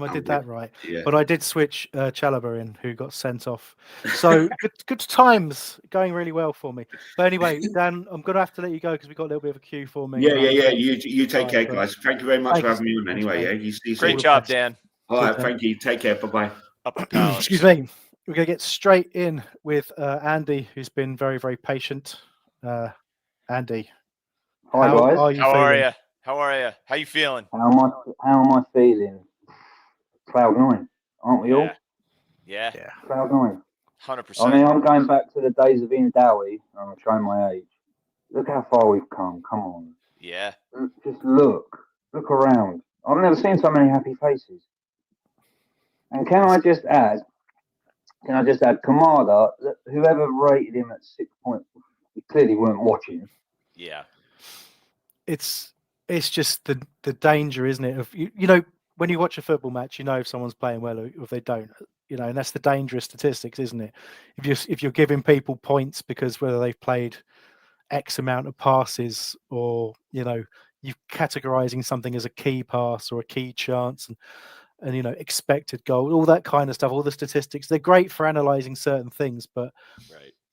I did that right, but I did switch Chalobah in, who got sent off. So good times, going really well for me. But anyway, Dan, I'm going to have to let you go because we've got a little bit of a queue for me. Yeah. You take care, guys. Thank you very much for having me on. Anyway, you great job, Dan. All right, thank you. Take care. Bye bye. Excuse me. We're going to get straight in with Andy, who's been very, very patient. Andy, hi guys. How are you? How are you feeling? How am I feeling? Cloud 9, aren't we all? Yeah. Cloud 9. 100%. I mean, I'm going back to the days of Ian Dowie. I'm showing my age. Look how far we've come. Come on. Yeah. Just look around. I've never seen so many happy faces. And can I just add, Kamada, whoever rated him at 6 points, he clearly weren't watching. Yeah. It's just the danger, isn't it? Of you know, when you watch a football match, you know if someone's playing well or if they don't. You know, and that's the dangerous statistics, isn't it? If you're giving people points because whether they've played X amount of passes, or you know, you're categorizing something as a key pass or a key chance, and you know, expected goal, all that kind of stuff, all the statistics, they're great for analyzing certain things, but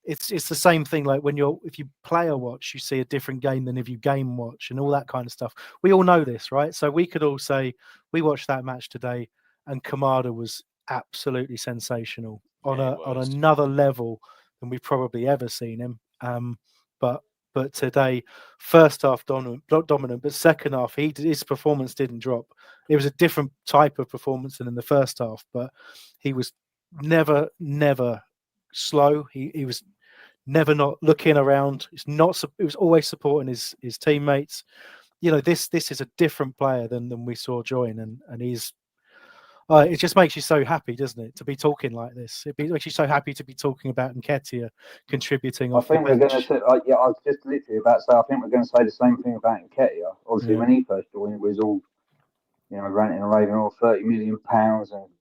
it's the same thing. Like if you player watch, you see a different game than if you game watch, and all that kind of stuff. We all know this, right? So we could all say we watched that match today, and Kamada was absolutely sensational on another level than we've probably ever seen him. But but today, first half dominant, but second half, his performance didn't drop. It was a different type of performance than in the first half, but he was never slow. He was never not looking around. It was always supporting his teammates. This is a different player than we saw join, and he's. It just makes you so happy, doesn't it, to be talking like this? Makes you so happy to be talking about Nketiah contributing I off the think we're going to bench. say, I was just literally about to say, I think we're going to say the same thing about Nketiah. Obviously, Yeah. when he first joined, it was all, ranting and raving, all £30 million,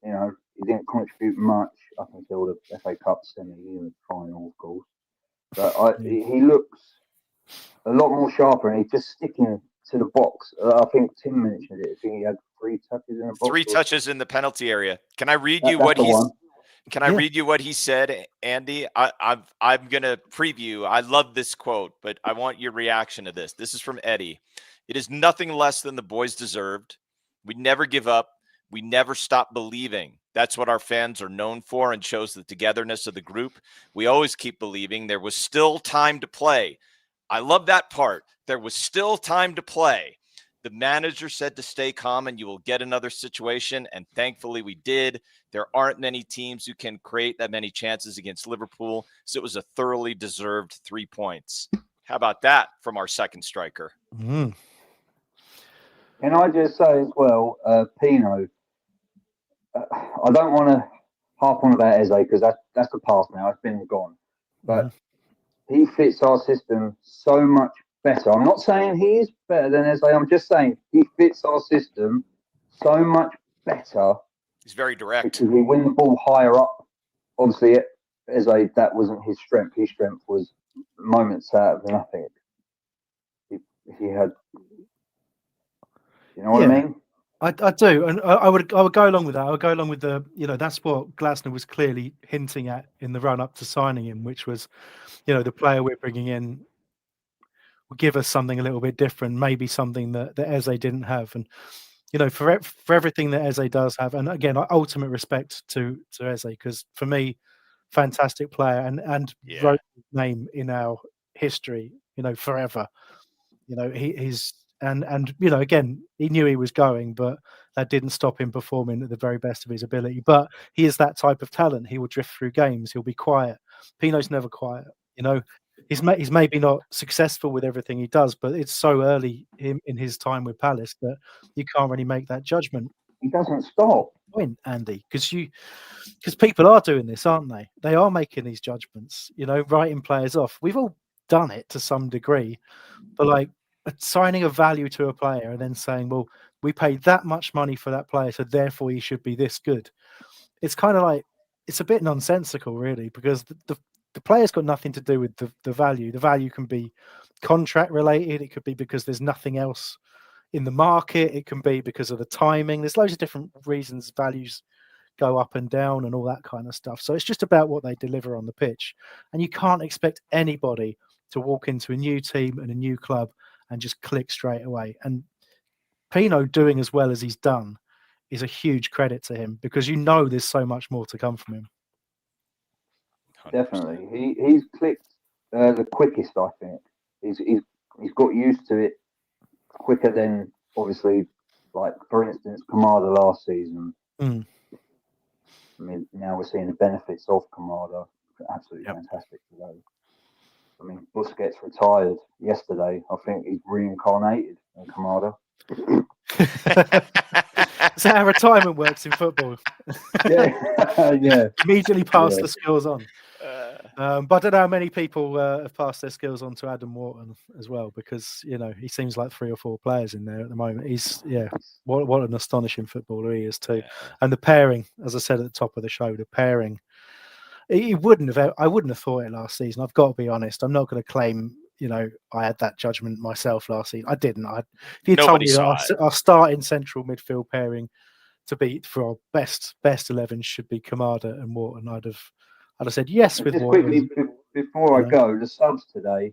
and he didn't contribute much up until the FA Cup semi-final, of course. But he looks a lot more sharper, and he's just sticking to the box. I think Tim mentioned it. I think he had 3 touches in the box. 3 touches in the penalty area. Can I read you read you what he said, Andy? I'm gonna preview. I love this quote, but I want your reaction to this. This is from Eddie. It is nothing less than the boys deserved. We never give up. We never stop believing. That's what our fans are known for, and shows the togetherness of the group. We always keep believing. There was still time to play. I love that part. There was still time to play. The manager said to stay calm and you will get another situation, and thankfully we did. There aren't many teams who can create that many chances against Liverpool, so it was a thoroughly deserved 3 points. How about that from our second striker? Mm. Can I just say as well, Pino, I don't want to harp on about Eze because that's the past now. It's been and gone. But he fits our system so much better. I'm not saying he is better than Eze. I'm just saying he fits our system so much better. He's very direct. Because we win the ball higher up. Obviously, Eze, that wasn't his strength. His strength was moments out of nothing. He had, you know what I mean? I do, and I would go along with that. I would go along with that's what Glasner was clearly hinting at in the run up to signing him, which was, the player we're bringing in will give us something a little bit different, maybe something that Eze didn't have, and for everything that Eze does have, and again, ultimate respect to Eze, because for me, fantastic player and wrote his name in our history, forever. He's. And again, he knew he was going, but that didn't stop him performing at the very best of his ability. But he is that type of talent. He will drift through games. He'll be quiet. Pino's never quiet. He's maybe not successful with everything he does, but it's so early in his time with Palace that you can't really make that judgment. He doesn't stop. Point, Andy, because people are doing this, aren't they? They are making these judgments. Writing players off. We've all done it to some degree, but assigning a value to a player and then saying, well, we paid that much money for that player, so therefore he should be this good. It's kind of it's a bit nonsensical, really, because the player's got nothing to do with the value. The value can be contract related. It could be because there's nothing else in the market. It can be because of the timing. There's loads of different reasons values go up and down and all that kind of stuff. So it's just about what they deliver on the pitch. And you can't expect anybody to walk into a new team and a new club and just click straight away. And Pino doing as well as he's done is a huge credit to him, because there's so much more to come from him. 100%. Definitely, he's clicked the quickest. I think he's got used to it quicker than, obviously, like for instance, Kamada last season. I mean, now we're seeing the benefits of Kamada. Absolutely fantastic today. I mean, Busquets retired yesterday. I think he's reincarnated in Kamada. Is that how retirement works in football? Yeah. Immediately pass the skills on. But I don't know how many people have passed their skills on to Adam Wharton as well, because he seems like 3 or 4 players in there at the moment. He's what an astonishing footballer he is too. And the pairing, as I said at the top of the show, the pairing. I wouldn't have thought it last season. I've got to be honest. I'm not going to claim, I had that judgment myself last season. I didn't. If you told me that our starting central midfield pairing to beat for our best 11 should be Kamada and Wharton, I'd have said yes with just Wharton. Quickly, before I go, the subs today.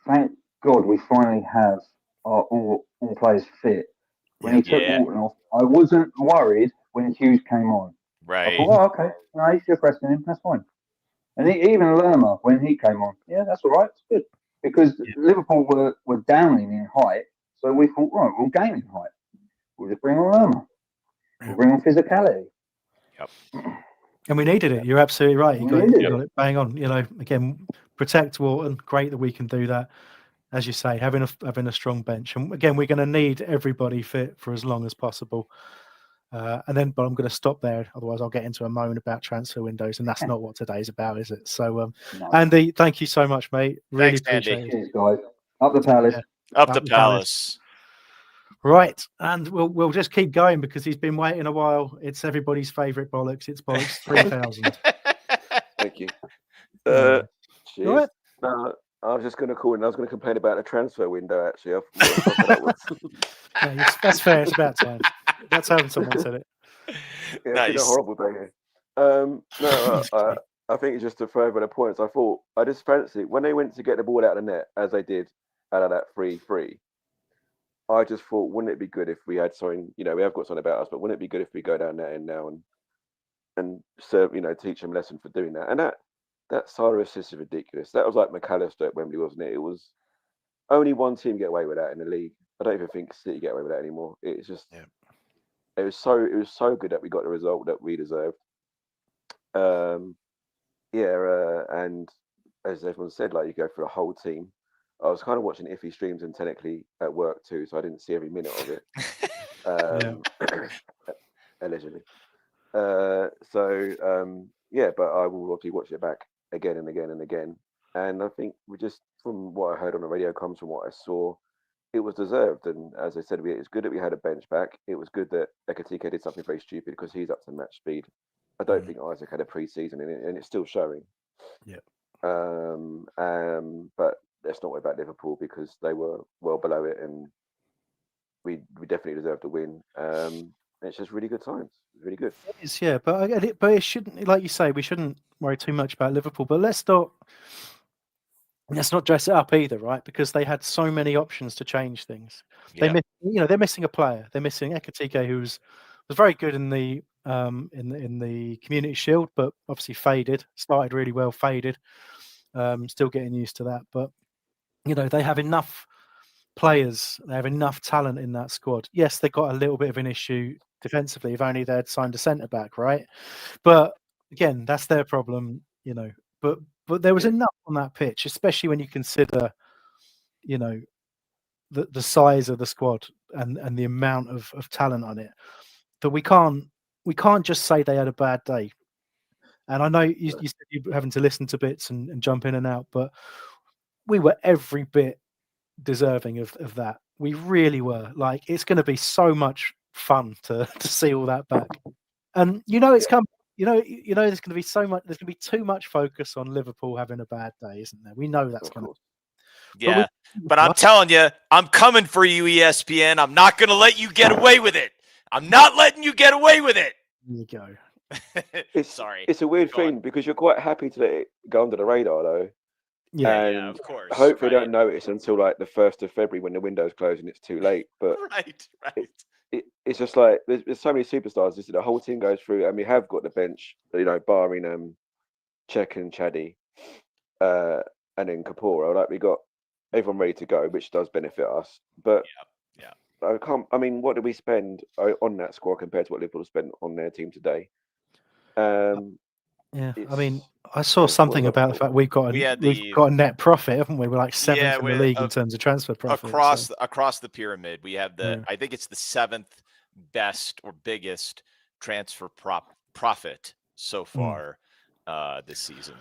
Thank God we finally have our all players fit. When he took Wharton off, I wasn't worried when Hughes came on. Right. I thought, okay, no, he's just resting him. That's fine. And even Lerma, when he came on, that's all right. It's good. because Liverpool were down in height, so we thought, right, we'll gain in height. We'll just bring on Lerma. We'll bring on physicality. Yep. And we needed it. You're absolutely right. You got Yep. it bang on. Again, protect Wharton. Great that we can do that. As you say, having a strong bench. And again, we're going to need everybody fit for as long as possible. But I'm going to stop there. Otherwise, I'll get into a moan about transfer windows, and that's not what today's about, is it? So, No. Andy, thank you so much, mate. Really Thanks, Andy. appreciate it. Cheers, guys. Up the Palace. Yeah. Up the Palace. Right, and we'll just keep going because he's been waiting a while. It's everybody's favourite bollocks. It's bollocks 3000. Thank you. Cheers. Cheers. No, I was just going to call in. I was going to complain about the transfer window. Actually, That's fair. It's about time. That's how someone said it. Yeah, Nice. it's been a horrible day here. I think it's just to further the points. I just fancy when they went to get the ball out of the net, as they did out of that 3-3. I just thought, wouldn't it be good if we had something? We have got something about us, but wouldn't it be good if we go down that end now and serve, teach them a lesson for doing that? And that Salah assist is ridiculous. That was like McAllister at Wembley, wasn't it? It was only one team get away with that in the league. I don't even think City get away with that anymore. It's just, it was so good that we got the result that we deserved. And as everyone said, like you go for a whole team. I was kind of watching iffy streams and technically at work too, so I didn't see every minute of it. Allegedly. But I will obviously watch it back again and again and again. And I think from what I heard on the radio comms, from what I saw, it was deserved. And as I said, it's good that we had a bench back. It was good that Ekatike did something very stupid because he's up to match speed. I don't think Isaac had a pre-season in it, and it's still showing. Yeah. But let's not worry about Liverpool because they were well below it, and we definitely deserved to win. It's just really good times. It's really good. It is, yeah, but I get it. But it shouldn't, like you say, we shouldn't worry too much about Liverpool. But let's not dress it up either, right? Because they had so many options to change things. They're missing a player. They're missing Ekatike, who was very good in the Community Shield, but obviously faded. Started really well, faded. Still getting used to that, but they have enough players. They have enough talent in that squad. Yes, they got a little bit of an issue defensively. If only they'd signed a centre back, right? But again, that's their problem, But there was enough on that pitch, especially when you consider, the size of the squad and the amount of talent on it. That we can't just say they had a bad day. And I know you said you're having to listen to bits and jump in and out, but we were every bit deserving of that. We really were. Like, it's going to be so much fun to see all that back. And it's come. There's going to be so much. There's going to be too much focus on Liverpool having a bad day, isn't there? We know that's going to. Yeah, but I'm telling you, I'm coming for you, ESPN. I'm not going to let you get away with it. I'm not letting you get away with it. There you go. Sorry. It's a weird thing because you're quite happy to let it go under the radar, though. Yeah, of course. Hopefully, don't notice until like the 1st of February when the window's closed and it's too late. But right. It's just like there's so many superstars. The whole team goes through, and we have got the bench, barring Czech and Chaddy, and then Kapora. Like we got everyone ready to go, which does benefit us. But what did we spend on that squad compared to what Liverpool spent on their team today? I saw something about the fact we've got a net profit, haven't we? We're like 7th in the league in terms of transfer profit. Across the pyramid, we have I think it's the 7th best or biggest transfer profit so far this season.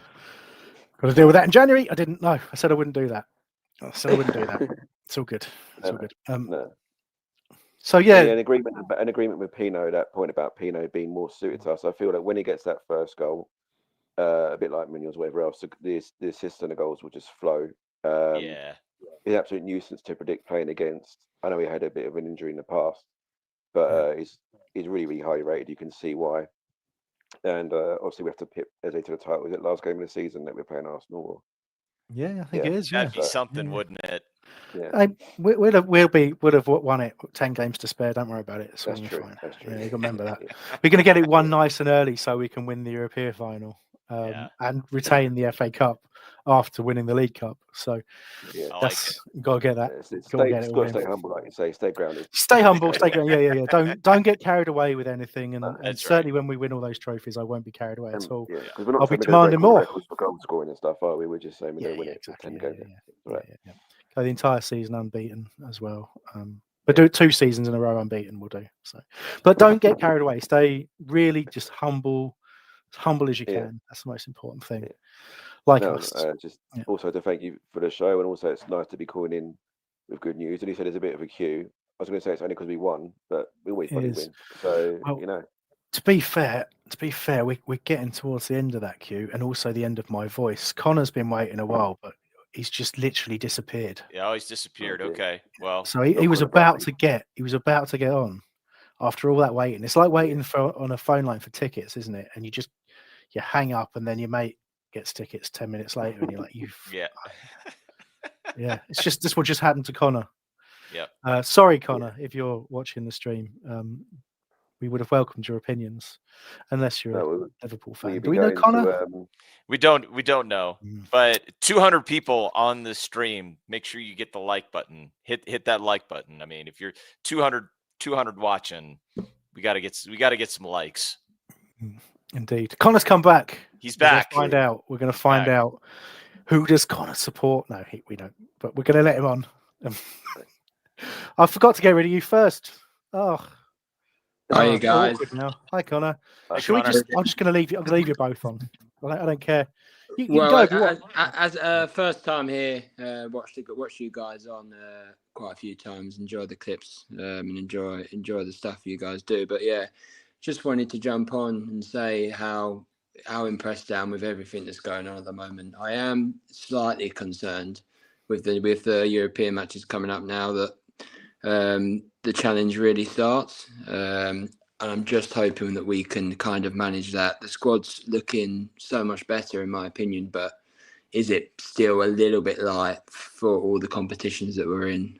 Got to deal with that in January. I didn't know. I said I wouldn't do that. It's all good. It's all good. No. So an agreement with Pino. That point about Pino being more suited to us. I feel like when he gets that first goal, a bit like Munoz, whatever else, the assists and the goals will just flow. He's an absolute nuisance to predict playing against. I know he had a bit of an injury in the past, but he's really, really highly rated. You can see why. And obviously we have to pip Eze to the title. Is it last game of the season that we're playing Arsenal? Or? Yeah, I think it is. That'd be something, wouldn't it? Yeah. Would have won it. 10 games to spare. Don't worry about it. That's true. That's true. Yeah, you got to remember that. We're going to get it won nice and early so we can win the European final and retain the FA Cup after winning the League Cup. So Yeah. I like that's got to get that. Got to get it Got all to in. stay humble, like you say. Stay grounded. Stay humble, stay grounded. Yeah. Don't get carried away with anything, and That's certainly when we win all those trophies, I won't be carried away at all. Yeah, because we're not I'll be saying we're going to demanding break all the more. records for goal scoring and stuff, are we? We're just saying we're going to win it Exactly. for 10 games. Yeah. Go the entire season unbeaten as well. But do it 2 seasons in a row unbeaten. We'll do so. But don't get carried away. Stay really just humble, as humble as you can. That's the most important thing. Yeah. Like us. Also to thank you for the show, and also it's nice to be calling in with good news. And he said there's a bit of a queue. I was going to say it's only because we won, but we always bloody win. So To be fair, we're getting towards the end of that queue, and also the end of my voice. Connor's been waiting a while, but he's just literally disappeared. Yeah, he's disappeared. Okay, well, so he was about to get on after all that waiting. It's like waiting on a phone line for tickets, isn't it? And you hang up, and then your mate gets tickets 10 minutes later, and you're like, yeah. It's just this will just happen to Connor. Yeah. Sorry, Connor, if you're watching the stream. We would have welcomed your opinions, unless you're a Liverpool fan. Do we know Connor? We don't know. But 200 people on the stream. Make sure you get the like button. Hit that like button. I mean, if you're 200 watching, we got to get some likes. Indeed, Connor's come back. He's back. We're going to find out who does Connor support. No, we don't. But we're going to let him on. I forgot to get rid of you first. Oh. Hi, you guys. Now. Hi, Connor. Hi, Should we Connor. I'm just going to leave you. I'm going to leave you both on. I don't care. You well, go, as first time here, watched you guys on quite a few times. Enjoy the clips and enjoy the stuff you guys do. But yeah, just wanted to jump on and say how impressed I am with everything that's going on at the moment. I am slightly concerned with the European matches coming up now that the challenge really starts. And I'm just hoping that we can kind of manage that. The squad's looking so much better, in my opinion, but is it still a little bit light for all the competitions that we're in?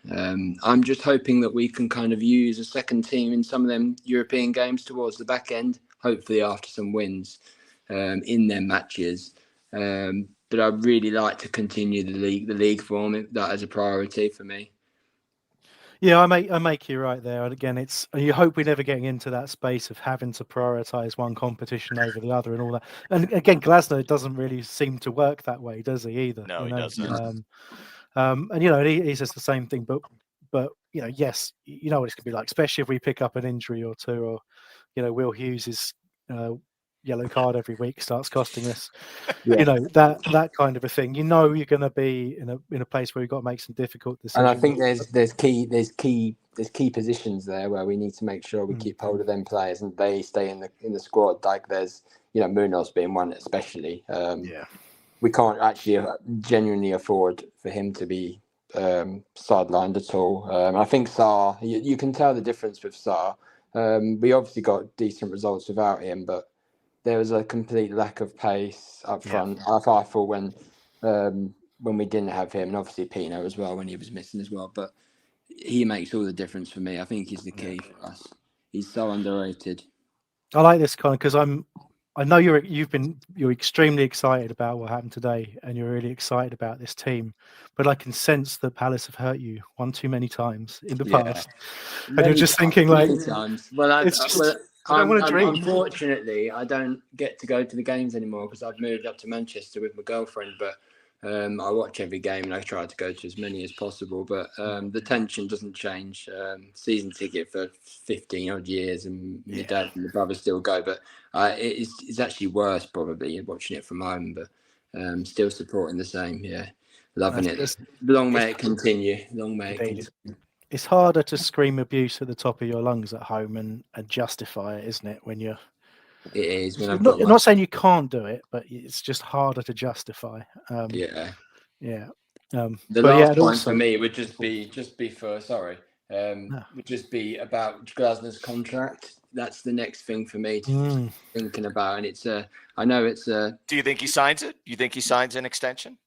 I'm just hoping that we can kind of use a second team in some of them European games towards the back end, hopefully after some wins in their matches. But I'd really like to continue the league form, that as a priority for me. Yeah, I make you right there. And again, you hope we're never getting into that space of having to prioritise one competition over the other and all that. And again, Glasner doesn't really seem to work that way, does he? Either. No, he doesn't. And he says the same thing. But yes, you know what it's going to be like, especially if we pick up an injury or two, or Will Hughes's yellow card every week starts costing us. That kind of a thing. You're going to be in a place where you've got to make some difficult decisions. And I think there's key positions there where we need to make sure we keep hold of them players and they stay in the squad. Like there's Munoz being one especially. We can't actually genuinely afford for him to be sidelined at all. I think Sarr, you can tell the difference with Sarr. We obviously got decent results without him, but there was a complete lack of pace up front. I thought when we didn't have him, and obviously Pino as well when he was missing as well. But he makes all the difference for me. I think he's the key for us. He's so underrated. I like this, Connor, because I know you're extremely excited about what happened today, and you're really excited about this team. But I can sense that Palace have hurt you one too many times in the past, and you're just thinking many times. Unfortunately, I don't get to go to the games anymore because I've moved up to Manchester with my girlfriend. But I watch every game and I try to go to as many as possible. But the tension doesn't change. Season ticket for 15 odd years, and my dad and my brother still go. But it's actually worse probably watching it from home. But still supporting the same. Yeah, loving it. Long may it continue. Long may it continue. It's harder to scream abuse at the top of your lungs at home and justify it, isn't it? When you're, it is. When I'm not saying you can't do it, but it's just harder to justify. The but last point for me would would just be about Glasner's contract. That's the next thing for me to thinking about, and I know it's a. Do you think he signs it? You think he signs an extension?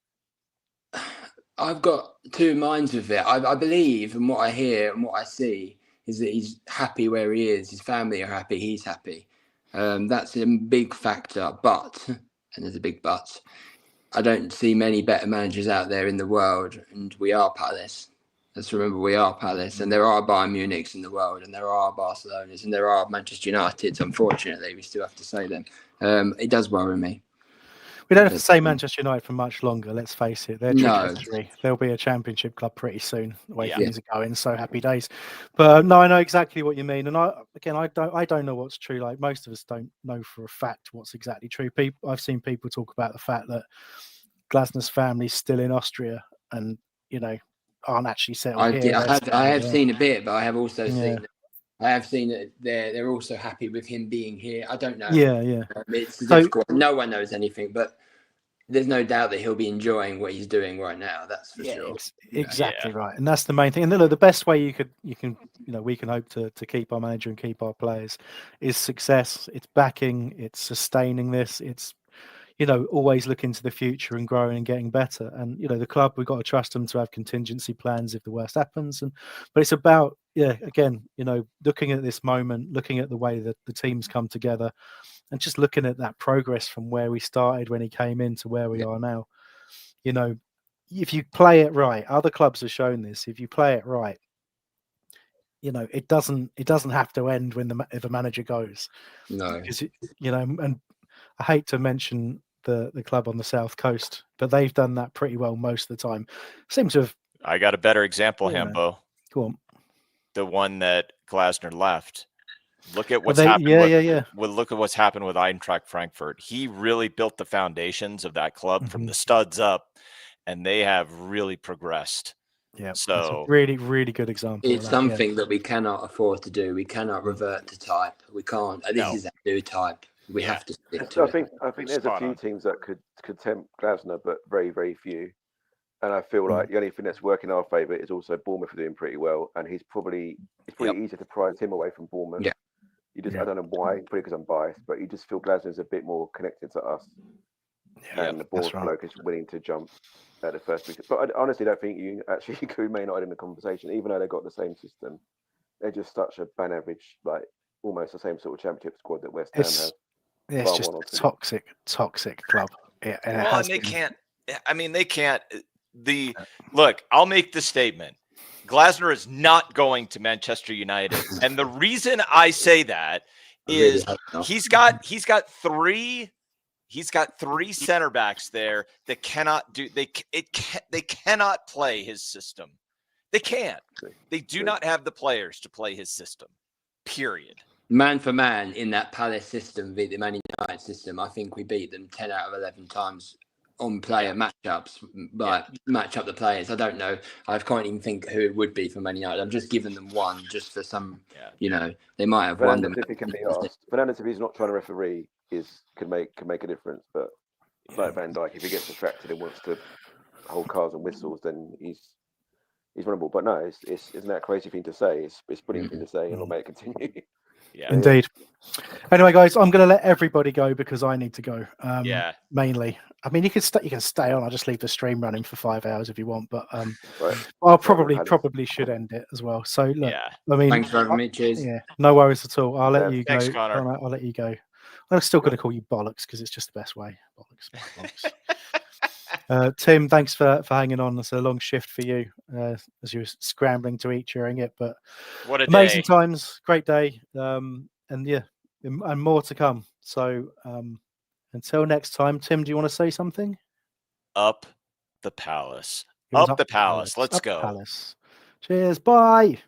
I've got two minds with it. I believe, and what I hear and what I see is that he's happy where he is. His family are happy. He's happy. That's a big factor. But, and there's a big but, I don't see many better managers out there in the world, and we are Palace. Let's remember we are Palace, and there are Bayern Munichs in the world, and there are Barcelonas, and there are Manchester Uniteds. Unfortunately, we still have to say them. It does worry me. We don't have to say Manchester United for much longer. Let's face it; their No. trajectory. They'll be a championship club pretty soon. The way Yeah. things are going, so happy days. But no, I know exactly what you mean, and I don't know what's true. Like most of us don't know for a fact what's exactly true. I've seen people talk about the fact that Glasner's family's still in Austria, and aren't actually settled here. I have seen a bit, but I have also seen. I have seen that they're also happy with him being here. I don't know. Yeah. It's difficult. No one knows anything, but there's no doubt that he'll be enjoying what he's doing right now. That's for sure. Exactly right, and that's the main thing. And the best way we can hope to keep our manager and keep our players is success. It's backing. It's sustaining this. It's always looking to the future and growing and getting better. And the club, we've got to trust them to have contingency plans if the worst happens. But it's about again, looking at this moment, looking at the way that the teams come together, and just looking at that progress from where we started when he came in to where we are now. If you play it right, other clubs have shown this. If you play it right, it doesn't have to end if a manager goes. No, because and I hate to mention the club on the south coast, but they've done that pretty well most of the time. Seems to have. I got a better example, Hambo. Go on. The one that Glasner left. Look at what's happened. Look at what's happened with Eintracht Frankfurt. He really built the foundations of that club from the studs up, and they have really progressed. Yeah, so it's a really, really good example. It's something that we cannot afford to do. We cannot revert to type. We can't. This is a new type. We have to stick to it. I think there's a few teams that could tempt Glasner, but very, very few. And I feel like the only thing that's working in our favour is also Bournemouth are doing pretty well, and it's probably easier to prize him away from Bournemouth. Yeah. I don't know why, probably because I'm biased, but you just feel Glasner's a bit more connected to us. And the Bournemouth bloke is willing to jump at the first week. But I honestly don't think you actually include Man United in the conversation, even though they've got the same system. They're just such a bang average, like almost the same sort of championship squad that West Ham has. It's just a toxic club. And they can't. I mean, they can't. Look, I'll make the statement. Glasner is not going to Manchester United, and the reason I say that is he's got three center backs there that cannot do they cannot play his system. They can't. They do not have the players to play his system. Period. Man for man in that Palace system, the Man United system, I think we beat them 10 out of 11 times on player matchups, but match up the players. I don't know. I can't even think who it would be for Man United. I'm just giving them one just for some, they might have won them. If he can be asked. Fernandes, if he's not trying to referee, can make a difference. But like Van Dijk, if he gets distracted and wants to hold cars and whistles, then he's vulnerable. But no, isn't that a crazy thing to say? It's brilliant thing to say, and it'll make it continue. Yeah, indeed. Anyway, guys, I'm going to let everybody go because I need to go. Mainly. I mean, you can stay on. I'll just leave the stream running for 5 hours if you want, but I'll probably should end it as well. So look, I mean, thanks for having me. Cheers. Yeah, no worries at all. I'll let you go. Thanks, Connor. I'll let you go. I'm still going to call you bollocks because it's just the best way. Bollocks. Tim, thanks for hanging on. It's a long shift for you as you were scrambling to eat during it, but what a amazing day. Times, great day, and more to come. So until next time, Tim, do you want to say something? Up the Palace. Up the Palace. Let's go. Palace. Cheers. Bye.